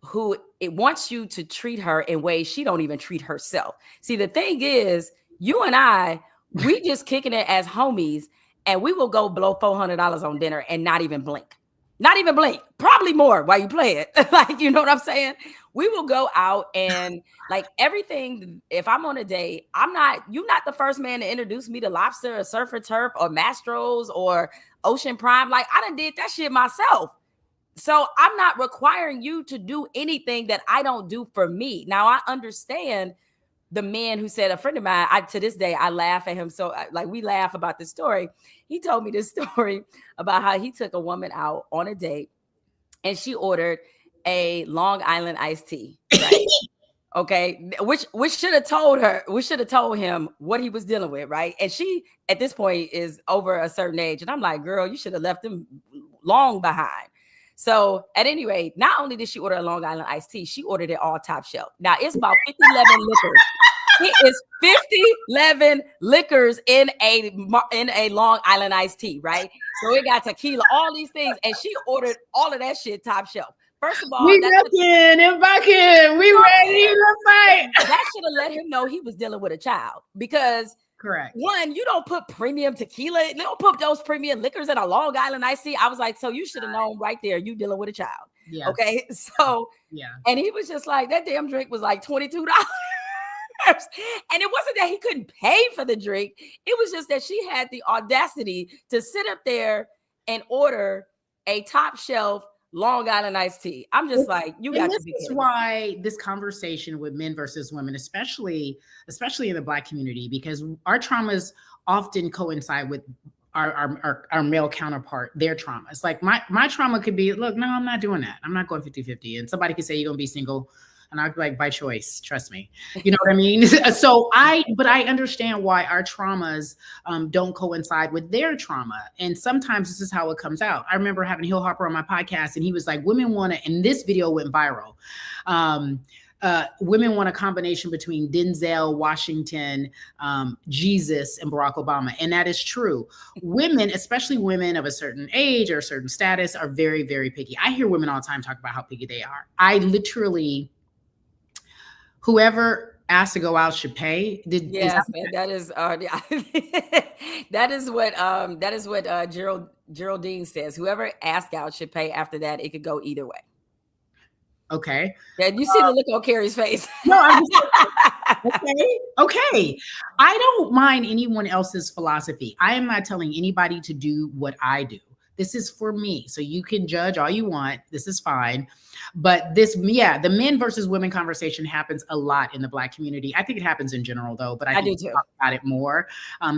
Speaker 1: who it wants you to treat her in ways she don't even treat herself. See, the thing is, you and I, we just kicking it as homies, and we will go blow $400 on dinner and not even blink. Not even blink. Probably more while you play it. Like, you know what I'm saying? We will go out and like everything. If I'm on a date, you're not the first man to introduce me to Lobster or Surf and Turf or Mastro's or Ocean Prime. Like, I done did that shit myself. So I'm not requiring you to do anything that I don't do for me. Now, I understand the man who said, a friend of mine, to this day, I laugh at him. So like we laugh about this story. He told me this story about how he took a woman out on a date and she ordered a Long Island iced tea, right? Okay, which should have told him what he was dealing with, right? And she, at this point, is over a certain age. And I'm like, girl, you should have left him long behind. So at any rate, not only did she order a Long Island iced tea, she ordered it all top shelf. Now it's about 50-11 liquors. It is 50-11 liquors in a Long Island iced tea, right? So it got tequila, all these things, and she ordered all of that shit top shelf. First of all,
Speaker 2: we back in. We ready to fight.
Speaker 1: That should have let him know he was dealing with a child, because
Speaker 2: correct.
Speaker 1: One, you don't put premium tequila, you don't put those premium liquors in a Long Island iced tea. I was like, so you should have known right there you dealing with a child.
Speaker 2: Yeah.
Speaker 1: Okay. So
Speaker 2: yeah.
Speaker 1: And he was just like, that damn drink was like $22. And it wasn't that he couldn't pay for the drink. It was just that she had the audacity to sit up there and order a top shelf Long Island iced tea. I'm just like, you got to be kidding.
Speaker 2: This is why this conversation with men versus women, especially in the Black community, because our traumas often coincide with our male counterpart, their traumas. Like my trauma could be, look, no, I'm not doing that. I'm not going 50-50. And somebody could say, you're going to be single. And I'd be like, by choice, trust me. You know what I mean? But I understand why our traumas don't coincide with their trauma. And sometimes this is how it comes out. I remember having Hill Harper on my podcast, and he was like, women want to, and this video went viral. Women want a combination between Denzel Washington, Jesus, and Barack Obama. And that is true. Women, especially women of a certain age or a certain status, are very, very picky. I hear women all the time talk about how picky they are. I literally... Whoever asked to go out should pay.
Speaker 1: Yes, that is what Geraldine says. Whoever asked out should pay. After that, it could go either way.
Speaker 2: Okay.
Speaker 1: Yeah, you see the look on Carrie's face.
Speaker 2: No, I'm just, okay. I don't mind anyone else's philosophy. I am not telling anybody to do what I do. This is for me. So you can judge all you want. This is fine. But the men versus women conversation happens a lot in the Black community. I think it happens in general, though, but I think do too. Talk about it more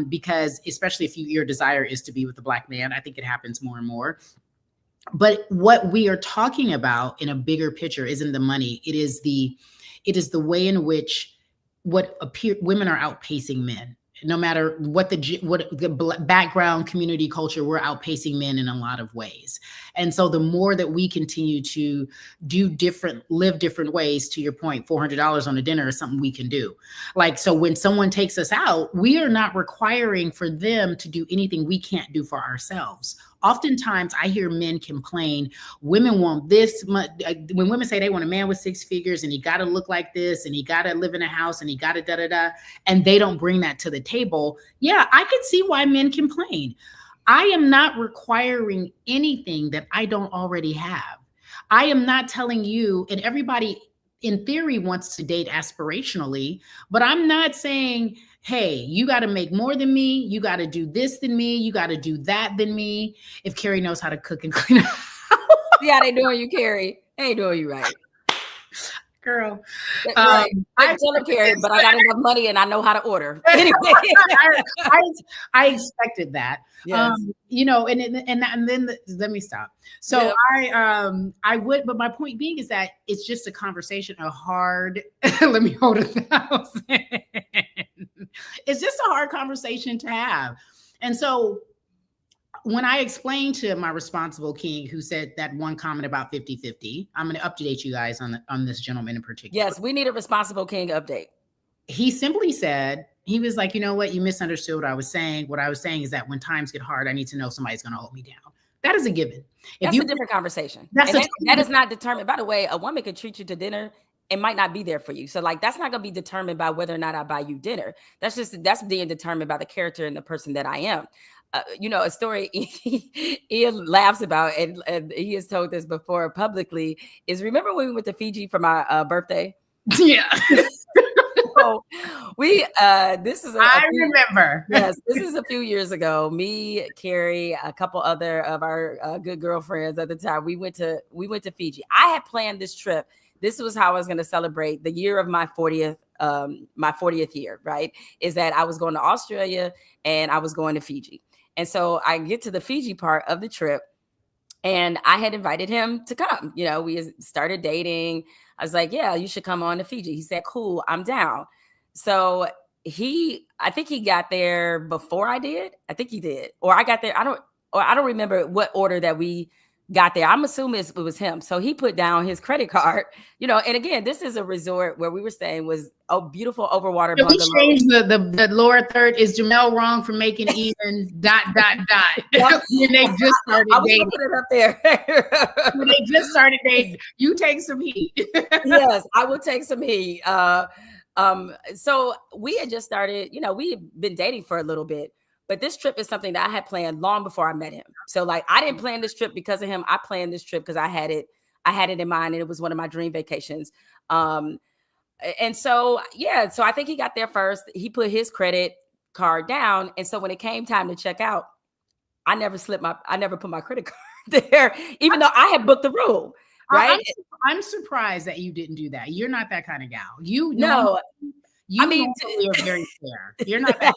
Speaker 2: because especially if your desire is to be with a Black man, I think it happens more and more. But what we are talking about in a bigger picture isn't the money. It is the way in which women are outpacing men. No matter what the background, community, culture, we're outpacing men in a lot of ways. And so the more that we continue to live different ways, to your point, $400 on a dinner is something we can do. Like, so when someone takes us out, we are not requiring for them to do anything we can't do for ourselves. Oftentimes I hear men complain, women want this much. When women say they want a man with 6 figures and he got to look like this and he got to live in a house and he got to da-da-da, and they don't bring that to the table. Yeah, I could see why men complain. I am not requiring anything that I don't already have. I am not telling you, and everybody in theory wants to date aspirationally, but I'm not saying, hey, you got to make more than me. You got to do this than me. You got to do that than me. If Carrie knows how to cook and clean up.
Speaker 1: See how they doing you, Carrie? They ain't doing you right.
Speaker 2: Girl.
Speaker 1: I tell her, Carrie, but I got enough money and I know how to order. Anyway.
Speaker 2: I expected that.
Speaker 1: Yes.
Speaker 2: And then let me stop. So yeah. I would, but my point being is that it's just a conversation, let me hold 1,000. It's just a hard conversation to have. And so when I explained to my responsible king, who said that one comment about 50-50, I'm going to update you guys on this gentleman in particular.
Speaker 1: Yes, we need a responsible king update.
Speaker 2: He simply said, he was like, you know what? You misunderstood what I was saying. What I was saying is that when times get hard, I need to know somebody's going to hold me down. That is a given.
Speaker 1: That's a different convecation. That is not determined. By the way, a woman could treat you to dinner and might not be there for you. So like, that's not going to be determined by whether or not I buy you dinner. That's being determined by the character and the person that I am. A story Ian laughs about, and he has told this before publicly, is remember when we went to Fiji for my birthday?
Speaker 2: Yeah.
Speaker 1: So This is
Speaker 2: remember.
Speaker 1: Yes, this is a few years ago. Me, Carrie, a couple other of our good girlfriends at the time. We went to Fiji. I had planned this trip. This was how I was going to celebrate the year of my 40th year, right? Is that I was going to Australia and I was going to Fiji. And so I get to the Fiji part of the trip and I had invited him to come. You know, we started dating. I was like, yeah, you should come on to Fiji. He said, cool, I'm down. So I think he got there before I did. I think he did. Or I got there. I don't remember what order that we got there. I'm assuming it was him. So he put down his credit card, you know, and again, this is a resort where we were staying was a beautiful overwater bungalow.
Speaker 2: We changed the lower third. Is Jemele wrong for making even ... When they just started dating.
Speaker 1: Put it up there.
Speaker 2: When they just started dating, you take some heat.
Speaker 1: Yes, I will take some heat. So we had just started, you know, we had been dating for a little bit. But this trip is something that I had planned long before I met him. So like I didn't plan this trip because of him. I planned this trip because I had it in mind and it was one of my dream vacations. And so, yeah, so I think he got there first. He put his credit card down. And so when it came time to check out, I never put my credit card there, even though I had booked the room. Right.
Speaker 2: I'm surprised that you didn't do that. You're not that kind of gal. You are very fair. You're not that.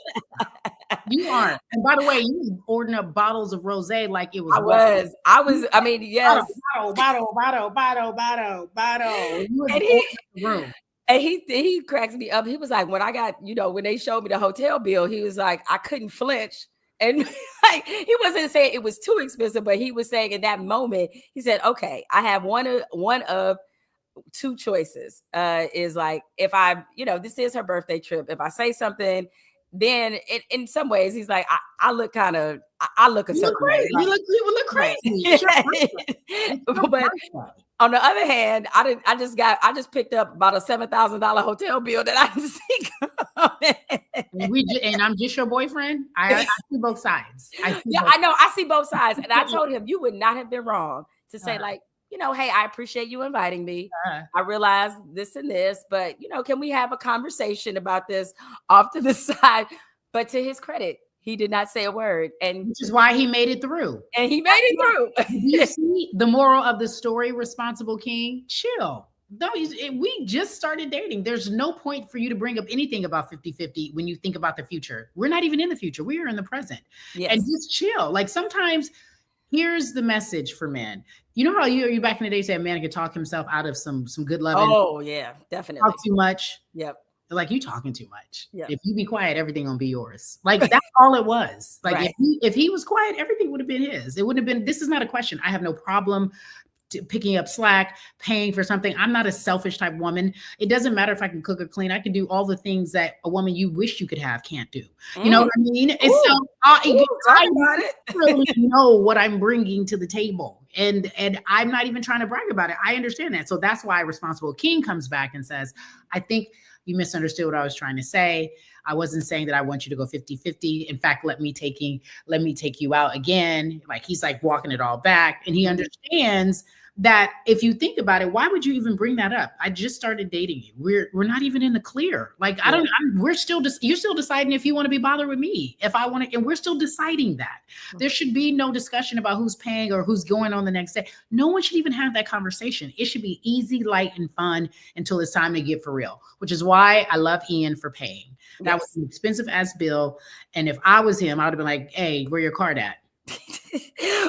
Speaker 2: You aren't. And by the way, you was ordering up bottles of rosé like it was.
Speaker 1: I was. I mean, yes.
Speaker 2: Bottle. You was in the room.
Speaker 1: And he cracks me up. He was like, when they showed me the hotel bill, he was like, I couldn't flinch. And like he wasn't saying it was too expensive, but he was saying in that moment, he said, okay, I have one of two choices. Is like, if this is her birthday trip. If I say something, then in some ways he's like, I look a certain way.
Speaker 2: You look crazy.
Speaker 1: But on the other hand, I just picked up about a $7,000 hotel bill that I didn't see coming.
Speaker 2: And I'm just your boyfriend. I see both sides.
Speaker 1: I know. I see both sides. And I told him you would not have been wrong to say like, you know, hey, I appreciate you inviting me. I realize this and this, but you know, can we have a conversation about this off to the side? But to his credit, he did not say a word, and
Speaker 2: which is why he made it through.
Speaker 1: And he made it through.
Speaker 2: You see the moral of the story, Responsible King? Chill. No, we just started dating. There's no point for you to bring up anything about 50-50 when you think about the future. We're not even in the future. We are in the present. Yes. And just chill. Like sometimes, here's the message for men. You know how you back in the day said a man could talk himself out of some good loving?
Speaker 1: Oh, yeah, definitely.
Speaker 2: Talk too much.
Speaker 1: Yep.
Speaker 2: Like you talking too much.
Speaker 1: Yep.
Speaker 2: If you be quiet, everything gonna be yours. Like that's all it was. Like
Speaker 1: right.
Speaker 2: if he was quiet, everything would have been his. It wouldn't have been, this is not a question. I have no problem picking up slack, paying for something. I'm not a selfish type woman. It doesn't matter if I can cook or clean. I can do all the things that a woman you wish you could have can't do. You know what I mean? And so I really know what I'm bringing to the table. And I'm not even trying to brag about it. I understand that. So that's why Responsible King comes back and says, I think you misunderstood what I was trying to say. I wasn't saying that I want you to go 50-50. In fact, let me take you out again. Like he's like walking it all back. And he understands that if you think about it, why would you even bring that up? I just started dating you. We're not even in the clear. Like you're still deciding if you want to be bothered with me, if I want to, and we're still deciding that. There should be no discussion about who's paying or who's going on the next day. No one should even have that conversation. It should be easy, light, and fun until it's time to get for real, which is why I love Ian for paying. That was an expensive ass bill. And if I was him, I would have been like, hey, where your card at?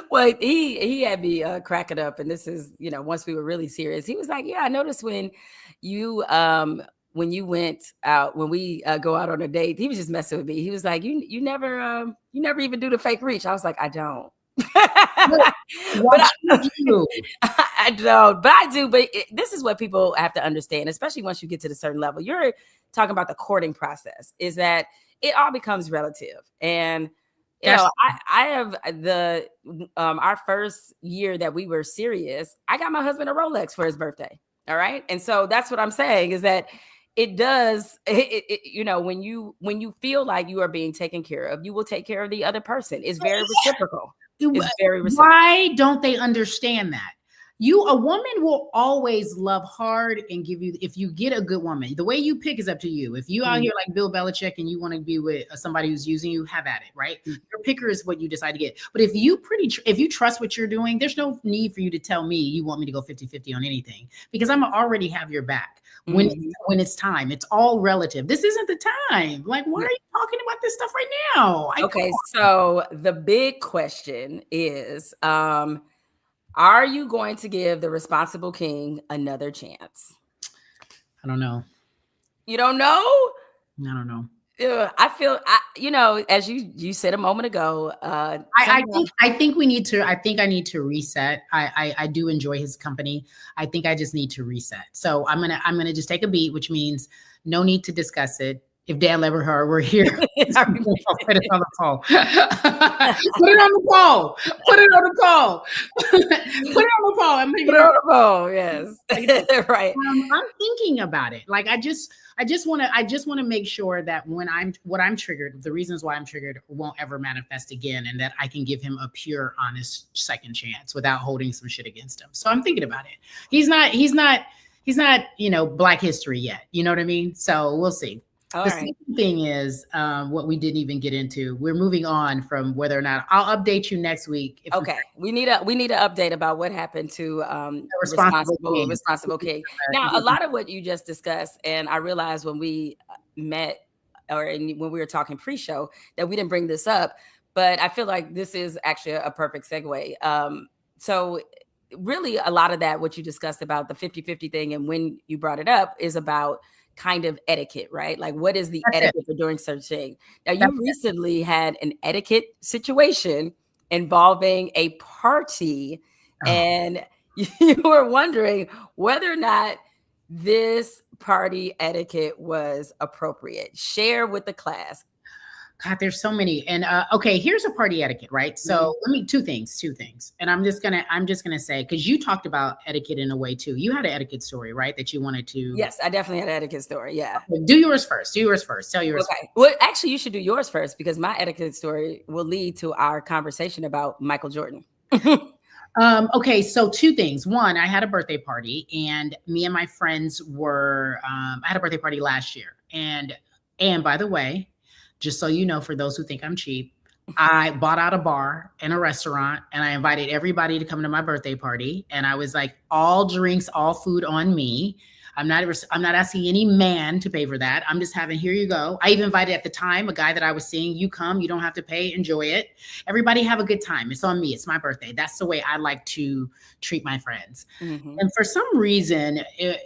Speaker 1: Well, he had me cracking up, and this is, you know, once we were really serious, he was like, yeah, I noticed when you went out, when we go out on a date, he was just messing with me. He was like, you never even do the fake reach. I was like, I don't. I don't, but I do. But this is what people have to understand, especially once you get to a certain level. You're talking about the courting process, is that it all becomes relative. And you know, I have our first year that we were serious, I got my husband a Rolex for his birthday. All right. And so that's what I'm saying, is that it does, you know, when you feel like you are being taken care of, you will take care of the other person. It's very reciprocal. It's very reciprocal.
Speaker 2: Why don't they understand that? a woman will always love hard and give you, if you get a good woman, the way you pick is up to you. If you out here like Bill Belichick and you want to be with somebody who's using you, have at it, right? Your picker is what you decide to get. But if you trust what you're doing, there's no need for you to tell me you want me to go 50-50 on anything, because I'm already have your back when it's time. It's all relative. This isn't the time. Like, why are you talking about this stuff right now?
Speaker 1: Okay, so the big question is, are you going to give the responsible king another chance?
Speaker 2: I don't know.
Speaker 1: You don't know?
Speaker 2: I don't know.
Speaker 1: I feel, as you said a moment ago,
Speaker 2: I think I need to reset. I do enjoy his company. I think I just need to reset. So I'm gonna just take a beat, which means no need to discuss it. If Dan Leberhard were here, put it on the poll. Put it on the poll. Put it on the poll. Put it on the poll.
Speaker 1: Put it on the poll. Yes, right.
Speaker 2: I'm thinking about it. Like I just want to make sure that what I'm triggered, the reasons why I'm triggered won't ever manifest again, and that I can give him a pure, honest second chance without holding some shit against him. So I'm thinking about it. He's not, Black history yet. You know what I mean? So we'll see. The second thing is what we didn't even get into. We're moving on from whether or not I'll update you next week.
Speaker 1: We need an update about what happened to responsible king. Now, a lot of what you just discussed, and I realized when we met when we were talking pre-show that we didn't bring this up, but I feel like this is actually a perfect segue. So really, a lot of that, what you discussed about the 50-50 thing, and when you brought it up, is about kind of etiquette, right? Like, what is the etiquette for doing such thing? Now, you recently had an etiquette situation involving a party, and you were wondering whether or not this party etiquette was appropriate. Share with the class.
Speaker 2: God, there's so many. And okay, here's a party etiquette, right? So let me two things. And I'm just gonna say, because you talked about etiquette in a way too. You had an etiquette story, right? That you wanted to.
Speaker 1: Yes, I definitely had an etiquette story. Yeah.
Speaker 2: Okay, do yours first. Tell yours first.
Speaker 1: Okay. Well, actually, you should do yours first, because my etiquette story will lead to our conversation about Michael Jordan.
Speaker 2: Okay, so two things. One, I had a birthday party, and me and my friends were. I had a birthday party last year, and by the way, just so you know, for those who think I'm cheap, I bought out a bar and a restaurant, and I invited everybody to come to my birthday party. And I was like, all drinks, all food on me. I'm not asking any man to pay for that. I'm just having, here you go. I even invited at the time a guy that I was seeing, you come, you don't have to pay, enjoy it. Everybody have a good time. It's on me. It's my birthday. That's the way I like to treat my friends. Mm-hmm. And for some reason,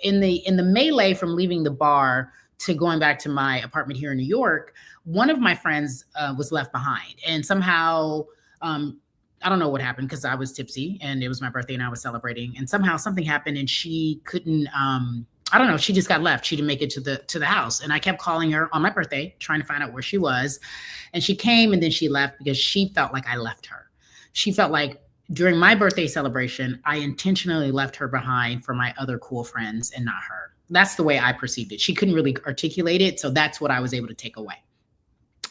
Speaker 2: in the melee from leaving the bar to going back to my apartment here in New York, one of my friends was left behind. And somehow, I don't know what happened, because I was tipsy and it was my birthday and I was celebrating. And somehow something happened and she couldn't, I don't know, she just got left. She didn't make it to the house. And I kept calling her on my birthday, trying to find out where she was. And she came and then she left because she felt like I left her. She felt like during my birthday celebration, I intentionally left her behind for my other cool friends and not her. That's the way I perceived it. She couldn't really articulate it. So that's what I was able to take away.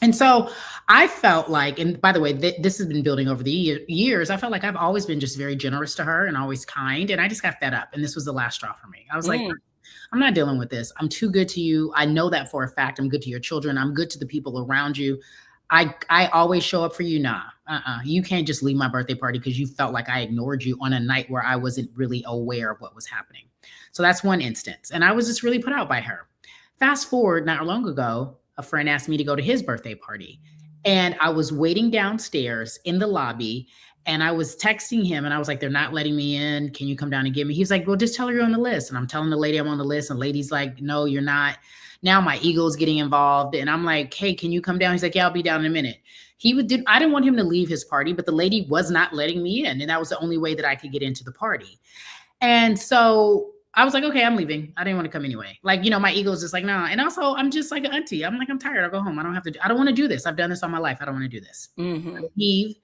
Speaker 2: And so I felt like, and by the way, this has been building over the years. I felt like I've always been just very generous to her and always kind. And I just got fed up. And this was the last straw for me. I was like, I'm not dealing with this. I'm too good to you. I know that for a fact. I'm good to your children. I'm good to the people around you. I always show up for you. Nah, you can't just leave my birthday party because you felt like I ignored you on a night where I wasn't really aware of what was happening. So that's one instance. And I was just really put out by her. Fast forward, not long ago, a friend asked me to go to his birthday party. And I was waiting downstairs in the lobby and I was texting him and I was like, they're not letting me in. Can you come down and get me? He's like, well, just tell her you're on the list. And I'm telling the lady I'm on the list, and the lady's like, no, you're not. Now my ego's getting involved. And I'm like, hey, can you come down? He's like, yeah, I'll be down in a minute. I didn't want him to leave his party, but the lady was not letting me in. And that was the only way that I could get into the party. And so I was like, okay, I'm leaving. I didn't want to come anyway. Like, my ego is just like, no. And also I'm just like an auntie. I'm like, I'm tired. I'll go home. I don't want to do this. I've done this all my life. I don't want to do this. Mm-hmm. I leave,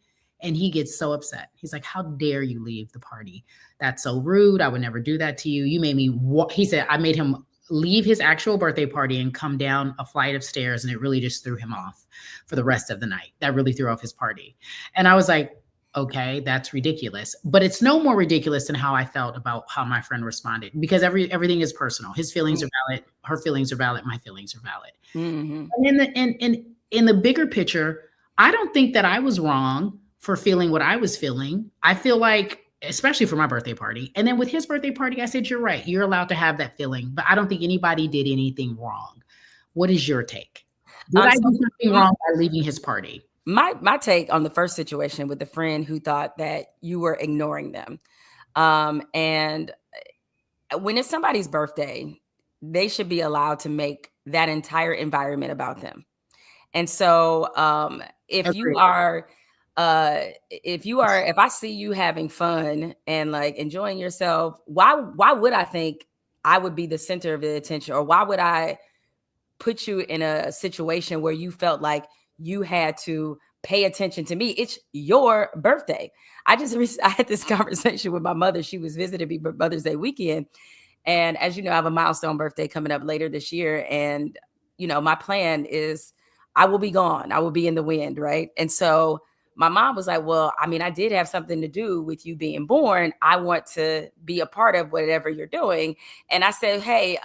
Speaker 2: and he gets so upset. He's like, how dare you leave the party? That's so rude. I would never do that to you. You made me he said, I made him leave his actual birthday party and come down a flight of stairs. And it really just threw him off for the rest of the night. That really threw off his party. And I was like, Okay, that's ridiculous. But it's no more ridiculous than how I felt about how my friend responded, because everything is personal. His feelings are valid, her feelings are valid, my feelings are valid.
Speaker 1: Mm-hmm.
Speaker 2: And in the bigger picture, I don't think that I was wrong for feeling what I was feeling. I feel like, especially for my birthday party. And then with his birthday party, I said, you're right. You're allowed to have that feeling, but I don't think anybody did anything wrong. What is your take? Did I do something wrong by leaving his party?
Speaker 1: My take on the first situation with the friend who thought that you were ignoring them. And when it's somebody's birthday, they should be allowed to make that entire environment about them. And so if I see you having fun and like enjoying yourself, why would I think I would be the center of the attention? Or why would I put you in a situation where you felt like you had to pay attention to me? It's your birthday. I had this conversation with my mother. She was visiting me for Mother's Day weekend. And as you know, I have a milestone birthday coming up later this year. And, you know, my plan is I will be gone. I will be in the wind, right? And so my mom was like, well, I mean, I did have something to do with you being born. I want to be a part of whatever you're doing. And I said, hey,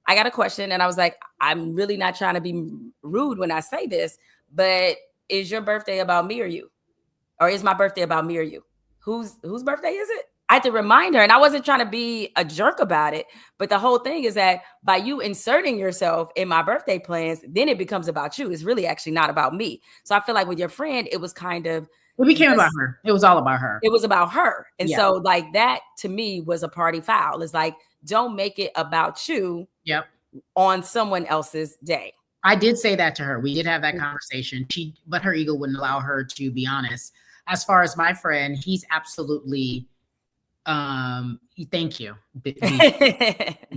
Speaker 1: I got a question. And I was like, I'm really not trying to be rude when I say this, but is your birthday about me or you? Or is my birthday about me or you? Whose birthday is it? I had to remind her, and I wasn't trying to be a jerk about it. But the whole thing is that by you inserting yourself in my birthday plans, then it becomes about you. It's really actually not about me. So I feel like with your friend, it was kind of,
Speaker 2: it became about her. It was all about her.
Speaker 1: It was about her. And so like that to me was a party foul. It's like, don't make it about you on someone else's day.
Speaker 2: I did say that to her. We did have that conversation. But her ego wouldn't allow her to be honest. As far as my friend, he's absolutely, thank you,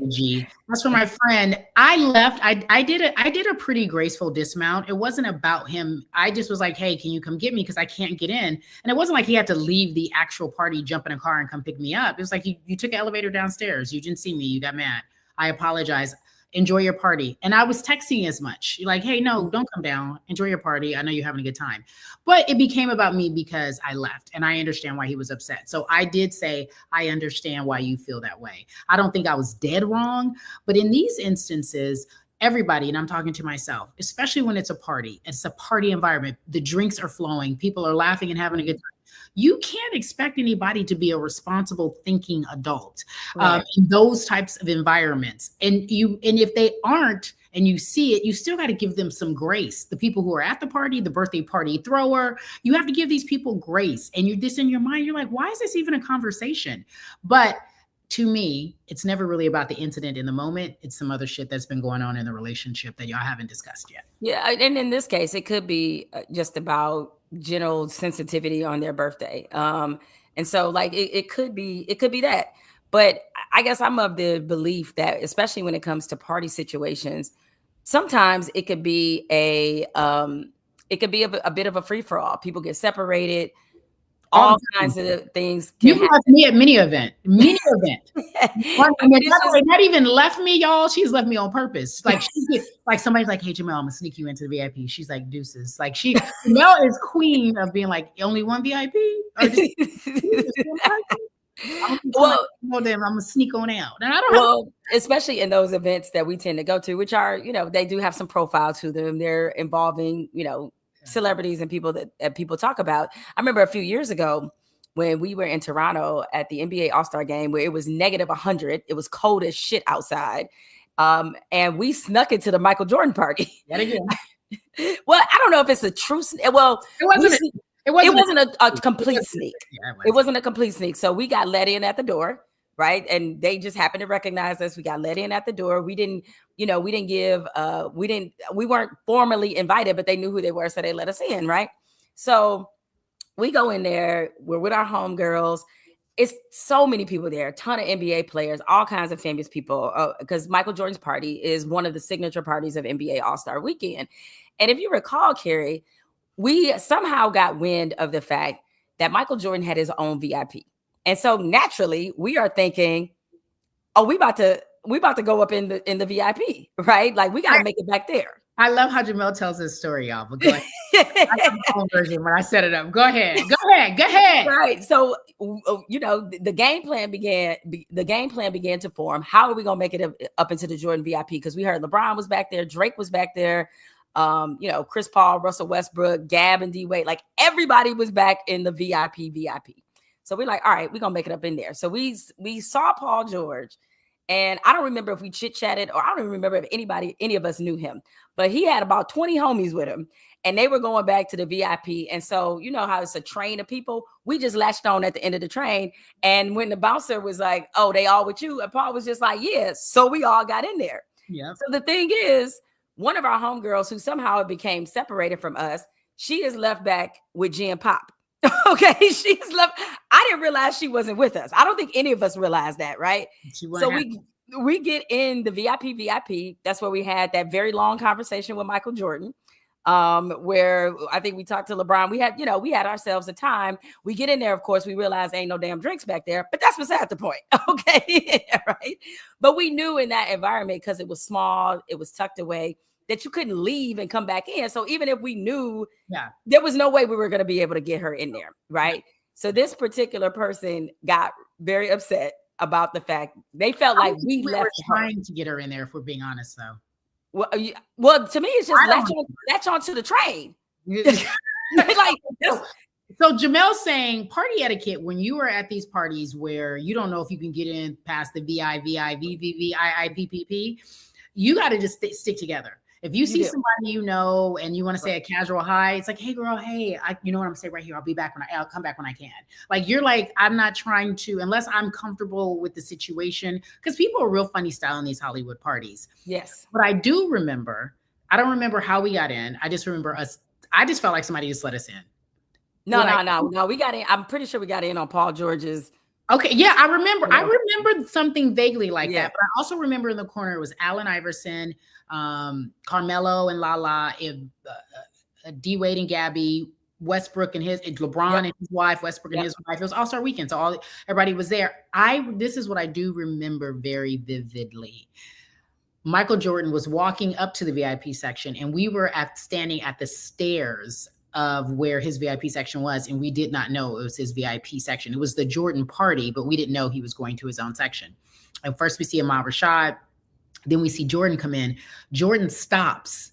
Speaker 2: G. As for my friend, I left. I did a pretty graceful dismount. It wasn't about him. I just was like, hey, can you come get me? Because I can't get in. And it wasn't like he had to leave the actual party, jump in a car and come pick me up. It was like, you took an elevator downstairs. You didn't see me. You got mad. I apologize. Enjoy your party. And I was texting as much. You're like, hey, no, don't come down. Enjoy your party. I know you're having a good time. But it became about me because I left. And I understand why he was upset. So I did say, I understand why you feel that way. I don't think I was dead wrong. But in these instances, everybody, and I'm talking to myself, especially when it's a party environment, the drinks are flowing, people are laughing and having a good time. You can't expect anybody to be a responsible thinking adult in those types of environments. And if they aren't, and you see it, you still got to give them some grace. The people who are at the party, the birthday party thrower, you have to give these people grace. And you're this in your mind, you're like, why is this even a conversation? But to me, it's never really about the incident in the moment. It's some other shit that's been going on in the relationship that y'all haven't discussed yet.
Speaker 1: Yeah. And in this case, it could be just about general sensitivity on their birthday. And so like, it could be that, but I guess I'm of the belief that, especially when it comes to party situations, sometimes it could be a bit of a free for all. People get separated. All kinds of things.
Speaker 2: You left me at many event. Not even left me, y'all. She's left me on purpose. Like somebody's like, "Hey, Jemele, I'm gonna sneak you into the VIP." She's like, "Deuces." Like Jemele is queen of being like, only one VIP. Well, then I'm gonna sneak on out. And I don't know.
Speaker 1: Especially in those events that we tend to go to, which are, they do have some profile to them. They're involving, celebrities and people that people talk about. I remember a few years ago when we were in Toronto at the NBA All-Star game where it was -100. It was cold as shit outside. And we snuck into the Michael Jordan party.
Speaker 2: Yet again.
Speaker 1: Well, I don't know if it's a true well, it wasn't a complete sneak. Yeah, it wasn't a complete sneak. So we got let in at the door, right? And they just happened to recognize us. We got let in at the door. We weren't formally invited, but they knew who they were, so they let us in, right? So we go in there, we're with our homegirls. It's so many people there, a ton of NBA players, all kinds of famous people, because Michael Jordan's party is one of the signature parties of NBA All-Star Weekend. And if you recall, Cari, we somehow got wind of the fact that Michael Jordan had his own VIP. And so naturally, we are thinking, oh, we about to go up in the VIP, right? Like we got to make it back there.
Speaker 2: I love how Jemele tells this story, y'all. But go ahead. I have my own version when I set it up. Go ahead.
Speaker 1: Right. So, the game plan began. The game plan began to form. How are we gonna make it up into the Jordan VIP? Because we heard LeBron was back there, Drake was back there, Chris Paul, Russell Westbrook, Gab, and D Wade. Like everybody was back in the VIP. So we're like, all right, we're gonna make it up in there. So we saw Paul George. And I don't remember if we chit-chatted, or I don't even remember if any of us knew him. But he had about 20 homies with him. And they were going back to the VIP. And so, you know how it's a train of people? We just latched on at the end of the train. And when the bouncer was like, oh, they all with you? And Paul was just like, yeah. So we all got in there.
Speaker 2: Yeah.
Speaker 1: So the thing is, one of our homegirls who somehow became separated from us, she is left back with G and Pop. Okay, she's left. I didn't realize she wasn't with us. I don't think any of us realized that, right? So we get in the VIP. That's where we had that very long conversation with Michael Jordan, where I think we talked to LeBron. We had ourselves a time. We get in there, of course, we realize ain't no damn drinks back there, but that's beside the point. Okay, right? But we knew in that environment, because it was small, it was tucked away, that you couldn't leave and come back in. So even if we knew, there was no way we were going to be able to get her in there, right? So this particular person got very upset about the fact they felt like we left
Speaker 2: trying to get her in there, if we're being honest, though.
Speaker 1: Well, to me, it's just latch onto the train.
Speaker 2: So Jemele's saying party etiquette, when you are at these parties where you don't know if you can get in past the VI, PPP, you got to just stick together. If you see somebody you know and you want to say a casual hi, it's like, hey girl, hey, you know what I'm saying right here. I'll come back when I can. Like, you're like, I'm not trying to, unless I'm comfortable with the situation, because people are real funny style in these Hollywood parties.
Speaker 1: Yes.
Speaker 2: But I don't remember how we got in. I just remember I just felt like somebody just let us in.
Speaker 1: No, we got in. I'm pretty sure we got in on Paul George's.
Speaker 2: Okay, yeah, I remember. I remember something vaguely like that, but I also remember in the corner it was Allen Iverson, Carmelo and Lala, D Wade and Gabby, Westbrook and LeBron and his wife, Westbrook and his wife. It was All-Star Weekend, so everybody was there. This is what I do remember very vividly. Michael Jordan was walking up to the VIP section, and we were standing at the stairs of where his VIP section was, and we did not know it was his VIP section. It was the Jordan party, but we didn't know he was going to his own section. And first we see Ahmad Rashad, then we see Jordan come in. Jordan stops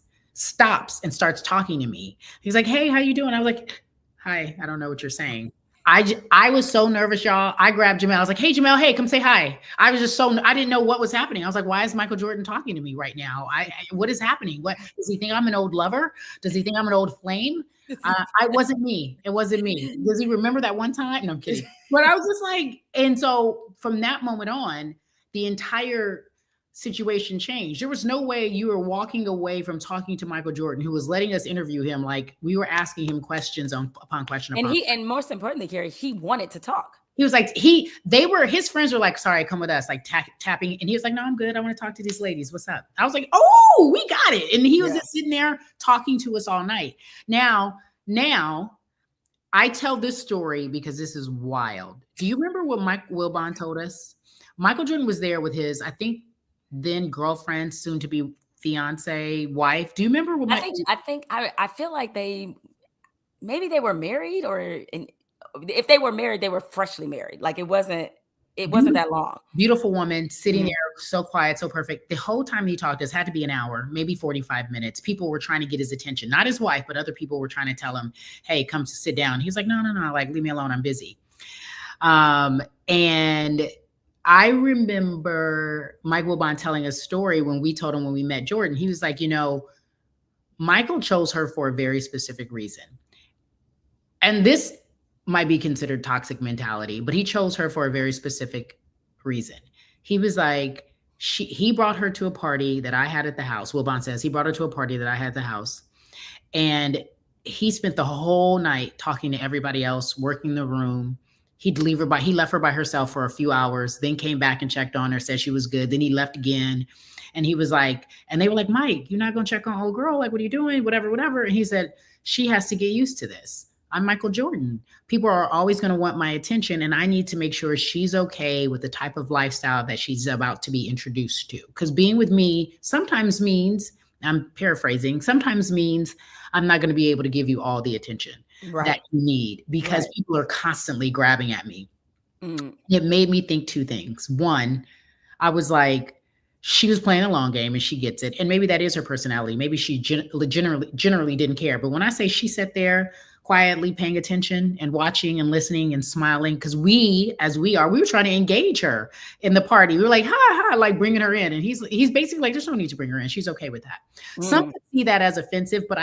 Speaker 2: and starts talking to me. He's like, hey, how you doing? I was like, hi, I don't know what you're saying. I was so nervous, y'all. I grabbed Jemele. I was like, hey, Jemele, hey, come say hi. I was just I didn't know what was happening. I was like, why is Michael Jordan talking to me right now? What is happening? What does he think I'm an old lover? Does he think I'm an old flame? It wasn't me. It wasn't me. Does he remember that one time? No, I'm kidding. But I was just like, and so from that moment on, the entire situation changed. There was no way you were walking away from talking to Michael Jordan, who was letting us interview him. Like, we were asking him questions upon question.
Speaker 1: And most importantly, Cari, he wanted to talk.
Speaker 2: He was like, his friends were like, sorry, come with us, like tapping. And he was like, no, I'm good. I want to talk to these ladies. What's up? I was like, oh, we got it. And he was just sitting there talking to us all night. Now I tell this story because this is wild. Do you remember what Mike Wilbon told us? Michael Jordan was there with his, I think, then girlfriend, soon to be fiance, wife. Do you remember what
Speaker 1: I feel like maybe they were married, or if they were married, they were freshly married. Like, it wasn't that long.
Speaker 2: Beautiful woman sitting there, so quiet, so perfect. The whole time he talked, this had to be an hour, maybe 45 minutes. People were trying to get his attention, not his wife, but other people were trying to tell him, hey, come to sit down. He's like, no, like, leave me alone. I'm busy. And I remember Mike Wilbon telling a story when we told him when we met Jordan. He was like, Michael chose her for a very specific reason. And this might be considered toxic mentality, but he chose her for a very specific reason. He was like, he brought her to a party that I had at the house. Wilbon says he brought her to a party that I had at the house. And he spent the whole night talking to everybody else, working the room. He left her by herself for a few hours, then came back and checked on her, said she was good. Then he left again. And he was like, and they were like, Mike, you're not going to check on old girl? Like, what are you doing? Whatever. And he said, she has to get used to this. I'm Michael Jordan. People are always going to want my attention, and I need to make sure she's okay with the type of lifestyle that she's about to be introduced to. Because being with me sometimes means I'm paraphrasing, sometimes means I'm not going to be able to give you all the attention that you need because people are constantly grabbing at me. It made me think two things. One, I was like, she was playing a long game and she gets it. And maybe that is her personality. Maybe she generally didn't care. But when I say she sat there quietly paying attention and watching and listening and smiling, because we were trying to engage her in the party. We were like, ha, ha, like bringing her in. And he's basically like, there's no need to bring her in. She's okay with that. Some see that as offensive, but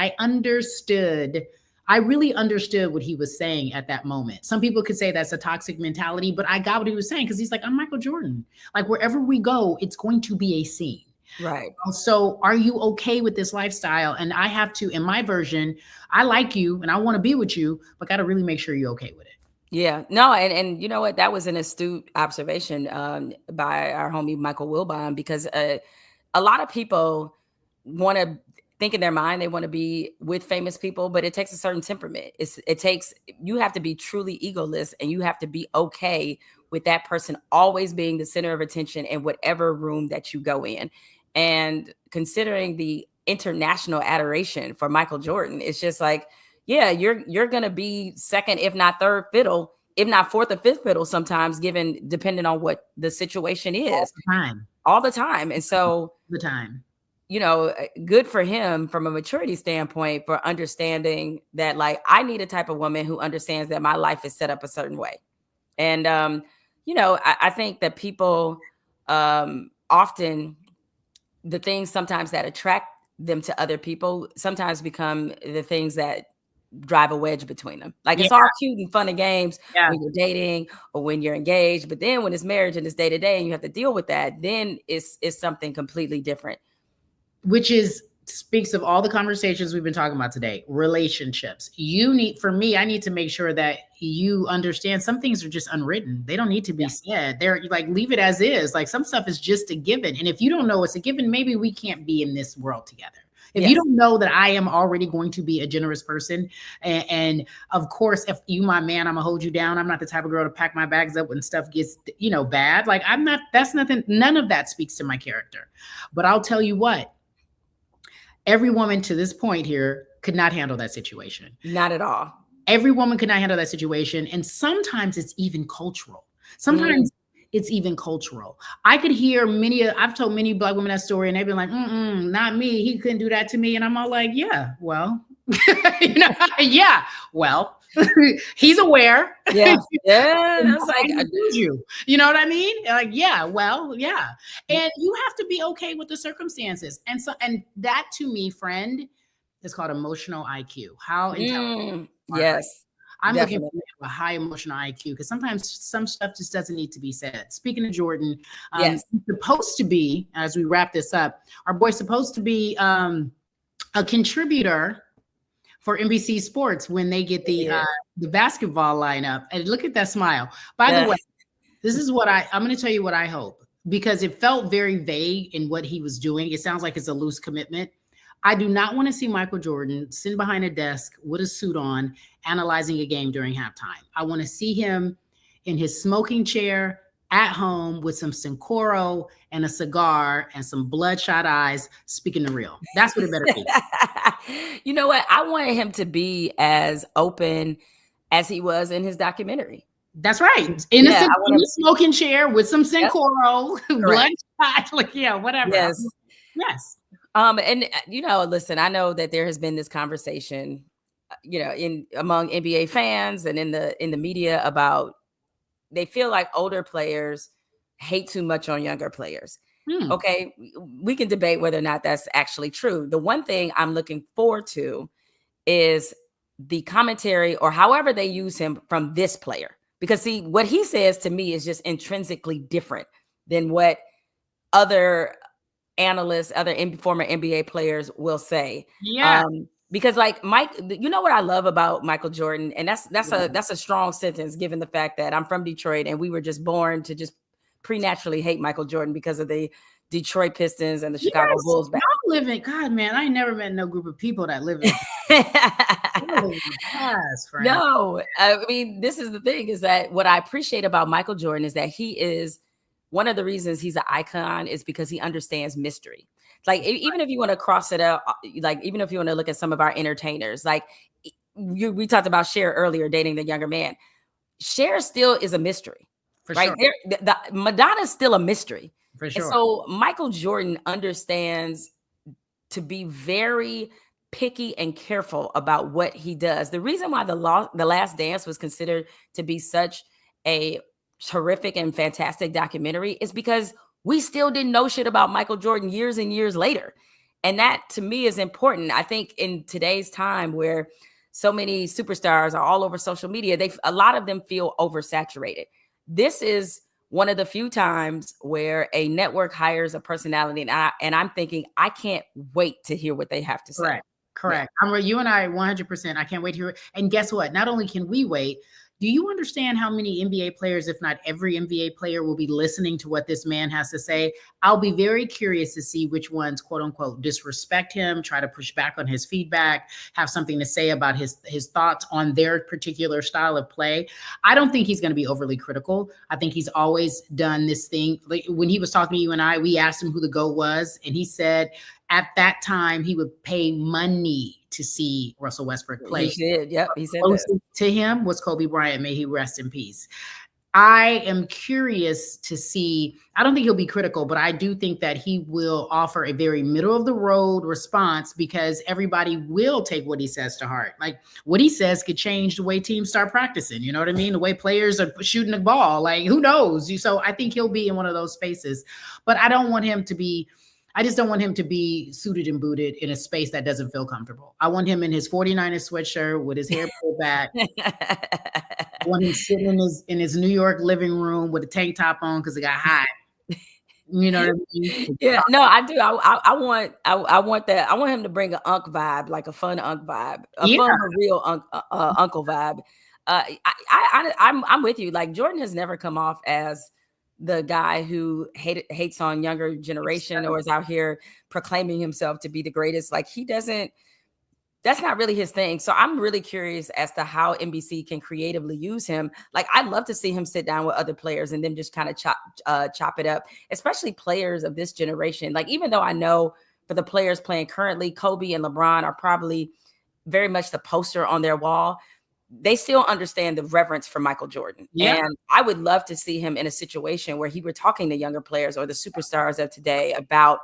Speaker 2: I really understood what he was saying at that moment. Some people could say that's a toxic mentality, but I got what he was saying because he's like, I'm Michael Jordan. Like wherever we go, it's going to be a scene.
Speaker 1: Right.
Speaker 2: So are you okay with this lifestyle? And I have to, in my version, I like you and I want to be with you, but got to really make sure you're okay with it.
Speaker 1: Yeah, no, and you know what? That was an astute observation by our homie Michael Wilbon, because a lot of people want to think in their mind they want to be with famous people, but it takes a certain temperament. You have to be truly egoless, and you have to be okay with that person always being the center of attention in whatever room that you go in. And considering the international adoration for Michael Jordan, it's just like, yeah, you're gonna be second, if not third fiddle, if not fourth or fifth fiddle sometimes, depending on what the situation is. All the time. And so you know, good for him from a maturity standpoint for understanding that, like, I need a type of woman who understands that my life is set up a certain way. And you know, I think that people often, the things sometimes that attract them to other people sometimes become the things that drive a wedge between them. Like it's all cute and fun and games when you're dating or when you're engaged, but then when it's marriage and it's day to day and you have to deal with that, then it's something completely different.
Speaker 2: Which speaks of all the conversations we've been talking about today. Relationships. I need to make sure that you understand some things are just unwritten. They don't need to be said. They're like, leave it as is. Like some stuff is just a given. And if you don't know it's a given, maybe we can't be in this world together. If you don't know that I am already going to be a generous person, and of course, if you my man, I'm gonna hold you down. I'm not the type of girl to pack my bags up when stuff gets, bad. Like I'm not, that's nothing, none of that speaks to my character. But I'll tell you what, every woman to this point here could not handle that situation.
Speaker 1: Not at all.
Speaker 2: Every woman could not handle that situation. And sometimes it's even cultural. Sometimes it's even cultural. I could hear I've told many Black women that story and they've been like, not me. He couldn't do that to me. And I'm all like, yeah, well, he's aware.
Speaker 1: Yeah. Yeah. That's like,
Speaker 2: I told you. You know what I mean? Like, yeah, well, yeah. And you have to be okay with the circumstances. And that to me, friend, is called emotional IQ. How intelligent.
Speaker 1: Yes.
Speaker 2: I'm looking for a high emotional IQ because sometimes some stuff just doesn't need to be said. Speaking of Jordan, he's supposed to be, as we wrap this up, our boy's supposed to be a contributor for NBC Sports when they get the basketball lineup. And look at that smile. By the way, this is what I'm going to tell you what I hope, because it felt very vague in what he was doing. It sounds like it's a loose commitment. I do not want to see Michael Jordan sitting behind a desk with a suit on, analyzing a game during halftime. I want to see him in his smoking chair at home with some Cincoro and a cigar and some bloodshot eyes, speaking the real. That's what it better be.
Speaker 1: You know what? I wanted him to be as open as he was in his documentary.
Speaker 2: That's right. In a smoking chair with some Cincoro, bloodshot, whatever.
Speaker 1: Yes.
Speaker 2: Yes.
Speaker 1: And listen, I know that there has been this conversation, among NBA fans and in the media about, they feel like older players hate too much on younger players. Okay, we can debate whether or not that's actually true. The one thing I'm looking forward to is the commentary, or however they use him, from this player, because see, what he says to me is just intrinsically different than what other analysts, other former NBA players will say. Because like Mike, you know what I love about Michael Jordan, and that's a strong sentence given the fact that I'm from Detroit and we were just born to just preternaturally hate Michael Jordan because of the Detroit Pistons and the Chicago Bulls.
Speaker 2: God, man, I ain't never met no group of people that live in.
Speaker 1: No, I mean, this is the thing, is that what I appreciate about Michael Jordan is that he is, one of the reasons he's an icon is because he understands mystery. Like even if you want to cross it up, like even if you want to look at some of our entertainers, like we talked about Cher earlier dating the younger man. Cher still is a mystery,
Speaker 2: For
Speaker 1: right?
Speaker 2: sure.
Speaker 1: The Madonna's still a mystery.
Speaker 2: For sure.
Speaker 1: And so Michael Jordan understands to be very picky and careful about what he does. The reason why The Last Dance was considered to be such a terrific and fantastic documentary is because we still didn't know shit about Michael Jordan years and years later. And that to me is important. I think in today's time where so many superstars are all over social media, a lot of them feel oversaturated. This is one of the few times where a network hires a personality, and I'm thinking, I can't wait to hear what they have to say.
Speaker 2: Correct. Yeah. You and I 100%. I can't wait to hear it. And guess what? Not only can we wait, do you understand how many NBA players, if not every NBA player, will be listening to what this man has to say? I'll be very curious to see which ones, quote unquote, disrespect him, try to push back on his feedback, have something to say about his thoughts on their particular style of play. I don't think he's going to be overly critical. I think he's always done this thing. Like when he was talking to you and I, we asked him who the GOAT was, and he said at that time he would pay money to see Russell Westbrook play.
Speaker 1: He did. Yep. He said
Speaker 2: closest
Speaker 1: that.
Speaker 2: to him was Kobe Bryant. May he rest in peace. I am curious to see, I don't think he'll be critical, but I do think that he will offer a very middle of the road response because everybody will take what he says to heart. Like what he says could change the way teams start practicing. You know what I mean? The way players are shooting the ball, like who knows? So I think he'll be in one of those spaces, but I just don't want him to be suited and booted in a space that doesn't feel comfortable. I want him in his 49ers sweatshirt with his hair pulled back. I want him sitting in his New York living room with a tank top on because it got hot. You know what I mean?
Speaker 1: Yeah, no, I do. I want that. I want him to bring an unk vibe, like a fun unk vibe, fun, real uncle vibe. I'm with you. Like Jordan has never come off as the guy who hates on younger generation or is out here proclaiming himself to be the greatest. Like he doesn't, that's not really his thing. So I'm really curious as to how NBC can creatively use him. Like I'd love to see him sit down with other players and then just kind of chop it up, especially players of this generation. Like, even though I know for the players playing currently, Kobe and LeBron are probably very much the poster on their wall, they still understand the reverence for Michael Jordan. Yeah. And I would love to see him in a situation where he were talking to younger players or the superstars of today about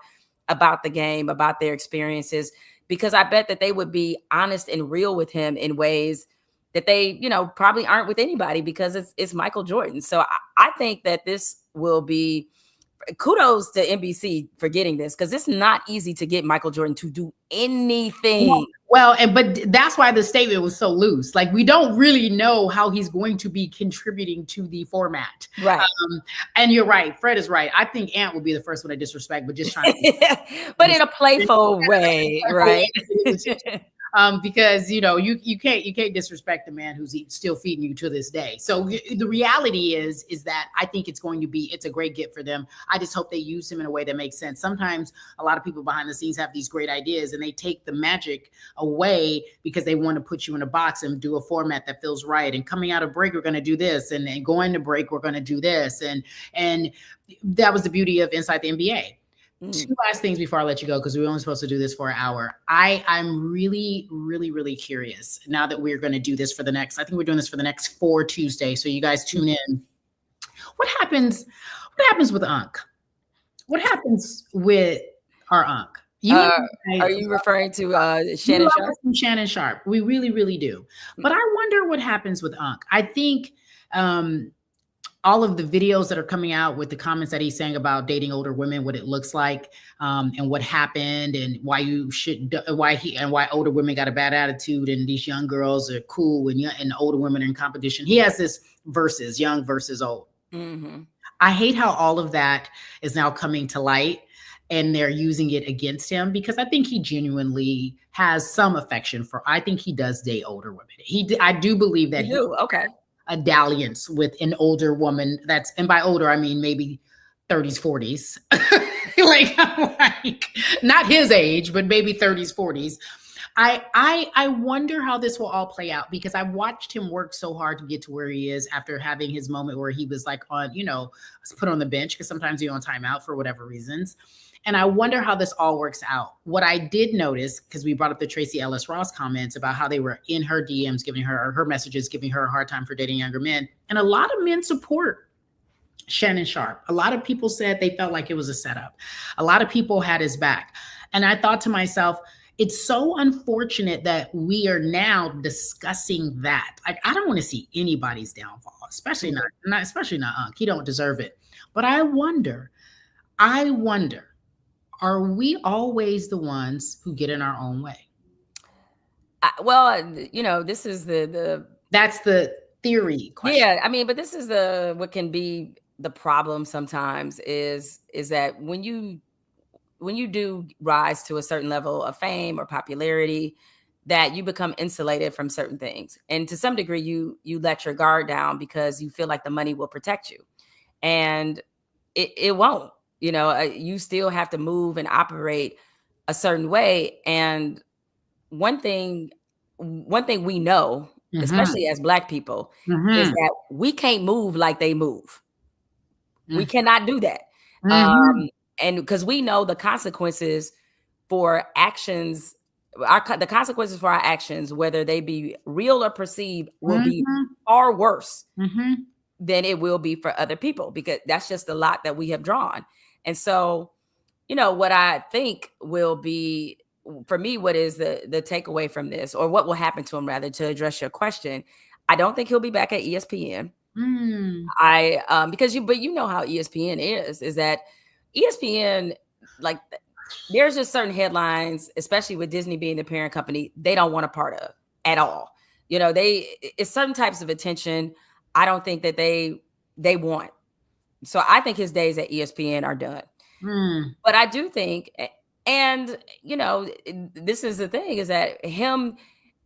Speaker 1: the game, about their experiences, because I bet that they would be honest and real with him in ways that they, probably aren't with anybody because it's Michael Jordan. So I think that this will be kudos to NBC for getting this, because it's not easy to get Michael Jordan to do anything.
Speaker 2: Well, but that's why the statement was so loose. Like, we don't really know how he's going to be contributing to the format.
Speaker 1: Right.
Speaker 2: And you're right. Fred is right. I think Ant will be the first one to disrespect, but just trying to.
Speaker 1: But in a playful way, right?
Speaker 2: Because you can't disrespect the man who's still feeding you to this day. So the reality is that I think it's a great gift for them. I just hope they use him in a way that makes sense. Sometimes a lot of people behind the scenes have these great ideas and they take the magic away because they want to put you in a box and do a format that feels right. And coming out of break, we're going to do this, and going to break, we're going to do this, and that was the beauty of Inside the NBA. Two last things before I let you go, because we're only supposed to do this for an hour. I'm really, really, really curious now that we're going to do this I think we're doing this for the next 4 Tuesdays. So you guys tune in. What happens with Unc? What happens with our Unc?
Speaker 1: Are you referring to Shannon Sharp?
Speaker 2: Shannon Sharp. We really, really do. But I wonder what happens with Unc. I think all of the videos that are coming out with the comments that he's saying about dating older women, what it looks like, and what happened, and why older women got a bad attitude, and these young girls are cool, and older women are in competition. He has this versus young versus old. Mm-hmm. I hate how all of that is now coming to light, and they're using it against him, because I think he genuinely has some affection I think he does date older women. I do believe that
Speaker 1: okay.
Speaker 2: A dalliance with an older woman and by older, I mean maybe 30s, 40s, like not his age, but maybe 30s, 40s. I wonder how this will all play out, because I watched him work so hard to get to where he is after having his moment where he was like put on the bench, because sometimes you're on timeout for whatever reasons. And I wonder how this all works out. What I did notice, because we brought up the Tracy Ellis Ross comments about how they were in her DMs giving her, or her messages giving her a hard time for dating younger men. And a lot of men support Shannon Sharpe. A lot of people said they felt like it was a setup. A lot of people had his back. And I thought to myself, it's so unfortunate that we are now discussing that. Like, I don't want to see anybody's downfall, especially not Unc. He don't deserve it. But I wonder, are we always the ones who get in our own way?
Speaker 1: This is
Speaker 2: that's the theory question.
Speaker 1: Yeah, I mean, but this is what can be the problem sometimes is that when you do rise to a certain level of fame or popularity, that you become insulated from certain things. And to some degree, you let your guard down because you feel like the money will protect you. And it won't. You still have to move and operate a certain way. And one thing we know, especially as Black people, is that we can't move like they move. We cannot do that. And because we know the consequences for actions, the consequences for our actions, whether they be real or perceived, will be far worse than it will be for other people, because that's just a lot that we have drawn. And so, what I think will be, for me, what is the takeaway from this, or what will happen to him, rather, to address your question, I don't think he'll be back at ESPN. Because you know how ESPN is that ESPN, like, there's just certain headlines, especially with Disney being the parent company, they don't want a part of at all. It's certain types of attention I don't think that they want. So I think his days at ESPN are done. But I do think, and this is the thing, is that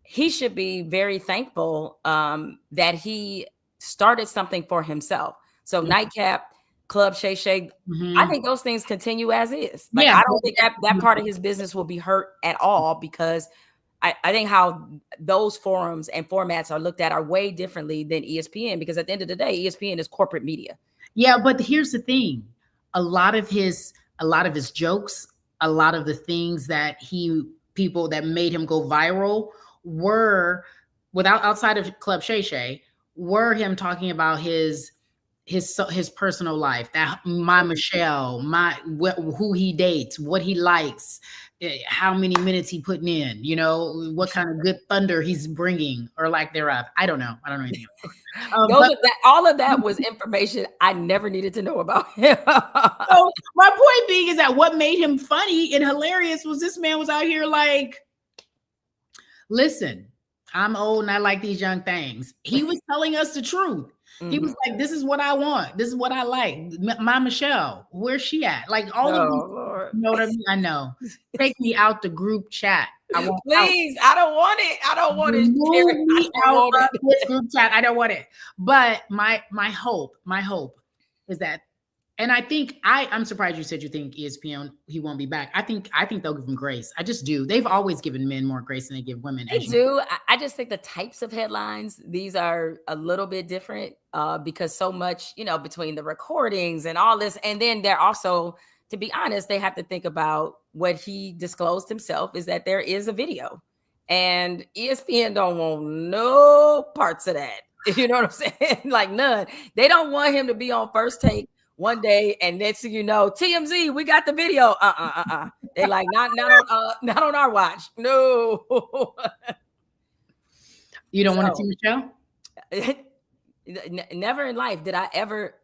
Speaker 1: he should be very thankful that he started something for himself. So Nightcap, Club Shay Shay, I think those things continue as is. Like, I don't think that part of his business will be hurt at all, because I think how those forums and formats are looked at are way differently than ESPN, because at the end of the day, ESPN is corporate media.
Speaker 2: Yeah, but here's the thing. A lot of his jokes, a lot of the things that people that made him go viral were, outside of Club Shay Shay, were him talking about his personal life, that my Michelle, who he dates, what he likes, how many minutes he putting in, what kind of good thunder he's bringing, or lack thereof. I don't know anything.
Speaker 1: All of that was information I never needed to know about him.
Speaker 2: So my point being is that what made him funny and hilarious was this man was out here like, listen, I'm old and I like these young things. He was telling us the truth. He was like, this is what I want. This is what I like. My Michelle, where's she at? Like, all of these,
Speaker 1: Lord.
Speaker 2: You know what I mean? I know. Take me out the group chat.
Speaker 1: Please, I don't want it. I don't want it.
Speaker 2: Move me out of this group chat. I don't want it. But my hope is that, and I think I'm surprised you said you think ESPN, he won't be back. I think they'll give him grace. I just do. They've always given men more grace than they give women.
Speaker 1: They do. I just think the types of headlines, these are a little bit different because so much, between the recordings and all this. And then they're also, to be honest, they have to think about what he disclosed himself, is that there is a video, and ESPN don't want no parts of that. You know what I'm saying? Like, none. They don't want him to be on First Take one day, and next thing you know, TMZ, we got the video. They like, not on our watch. No.
Speaker 2: You don't want to see
Speaker 1: Michelle? Never in life did I ever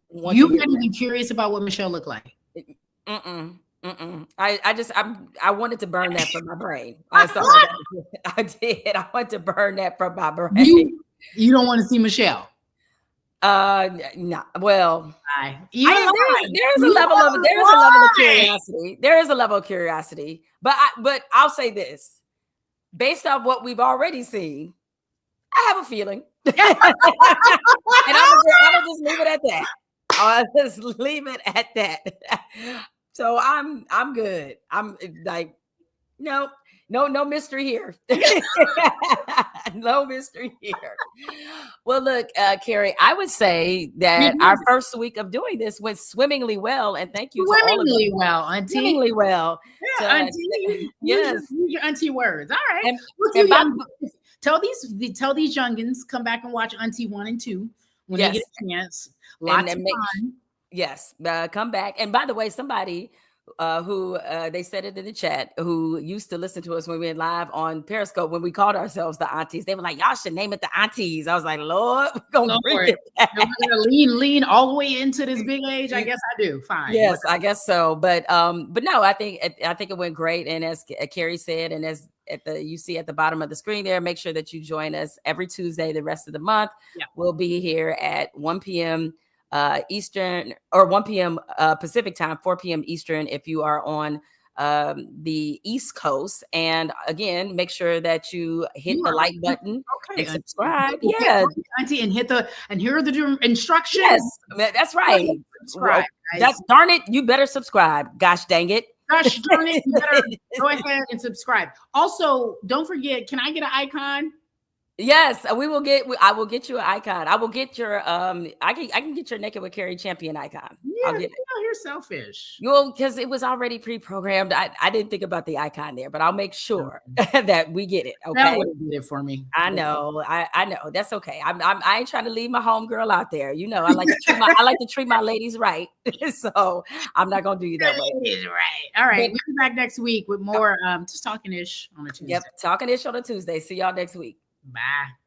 Speaker 1: want
Speaker 2: you
Speaker 1: to.
Speaker 2: gotta be curious about what Michelle looked like.
Speaker 1: I wanted to burn that from my brain. I did. I want to burn that from my brain.
Speaker 2: You don't want to see Michelle?
Speaker 1: No. Well, there's a level of curiosity. There is a level of curiosity, but I'll say this: based on what we've already seen, I have a feeling, and I'm just leave it at that. I'll just leave it at that. So I'm good. I'm like, no mystery here. No mystery here. Well, look, Cari, I would say that our first week of doing this went swimmingly well, and thank you to all of you.
Speaker 2: Swimmingly well, auntie.
Speaker 1: Swimmingly well.
Speaker 2: Yeah, auntie.
Speaker 1: Yes.
Speaker 2: Use your auntie words. All right.
Speaker 1: And,
Speaker 2: Look,
Speaker 1: and
Speaker 2: tell these youngins come back and watch Auntie 1 and 2 when they get a chance. Lots of fun.
Speaker 1: Yes, come back. And by the way, somebody who they said it in the chat, who used to listen to us when we went live on Periscope when we called ourselves the aunties. They were like, y'all should name it the aunties. I was like, Lord, we're gonna bring it back.
Speaker 2: We're gonna lean all the way into this big age. I guess I do. Fine.
Speaker 1: Yes, I guess so. But no, I think it went great. And as Cari said, and as you see at the bottom of the screen there, make sure that you join us every Tuesday the rest of the month.
Speaker 2: Yeah.
Speaker 1: We'll be here at 1 p.m. Eastern, or 1 p.m. Pacific time, 4 p.m. Eastern if you are on the East Coast. And again, make sure that you hit the like button and subscribe. Yeah,
Speaker 2: auntie, and here are the instructions.
Speaker 1: Yes, that's right.
Speaker 2: Subscribe.
Speaker 1: That's darn it. You better subscribe. Gosh dang it.
Speaker 2: Gosh darn it. You better go ahead and subscribe. Also, don't forget, can I get an icon?
Speaker 1: Yes, I will get you an icon. I will get your I can get your Naked with Cari champion icon.
Speaker 2: Yeah,
Speaker 1: I'll get it.
Speaker 2: You're selfish.
Speaker 1: Well, because it was already pre-programmed. I didn't think about the icon there, but I'll make sure that we get it. Okay.
Speaker 2: That would have did it for me.
Speaker 1: I know. I know. That's okay. I ain't trying to leave my homegirl out there. You know, I like to treat my ladies right. So I'm not gonna do you that way.
Speaker 2: Ladies right. All right. We'll be back next week with more just talking ish on a Tuesday.
Speaker 1: Yep, talking ish on a Tuesday. See y'all next week.
Speaker 2: Bye.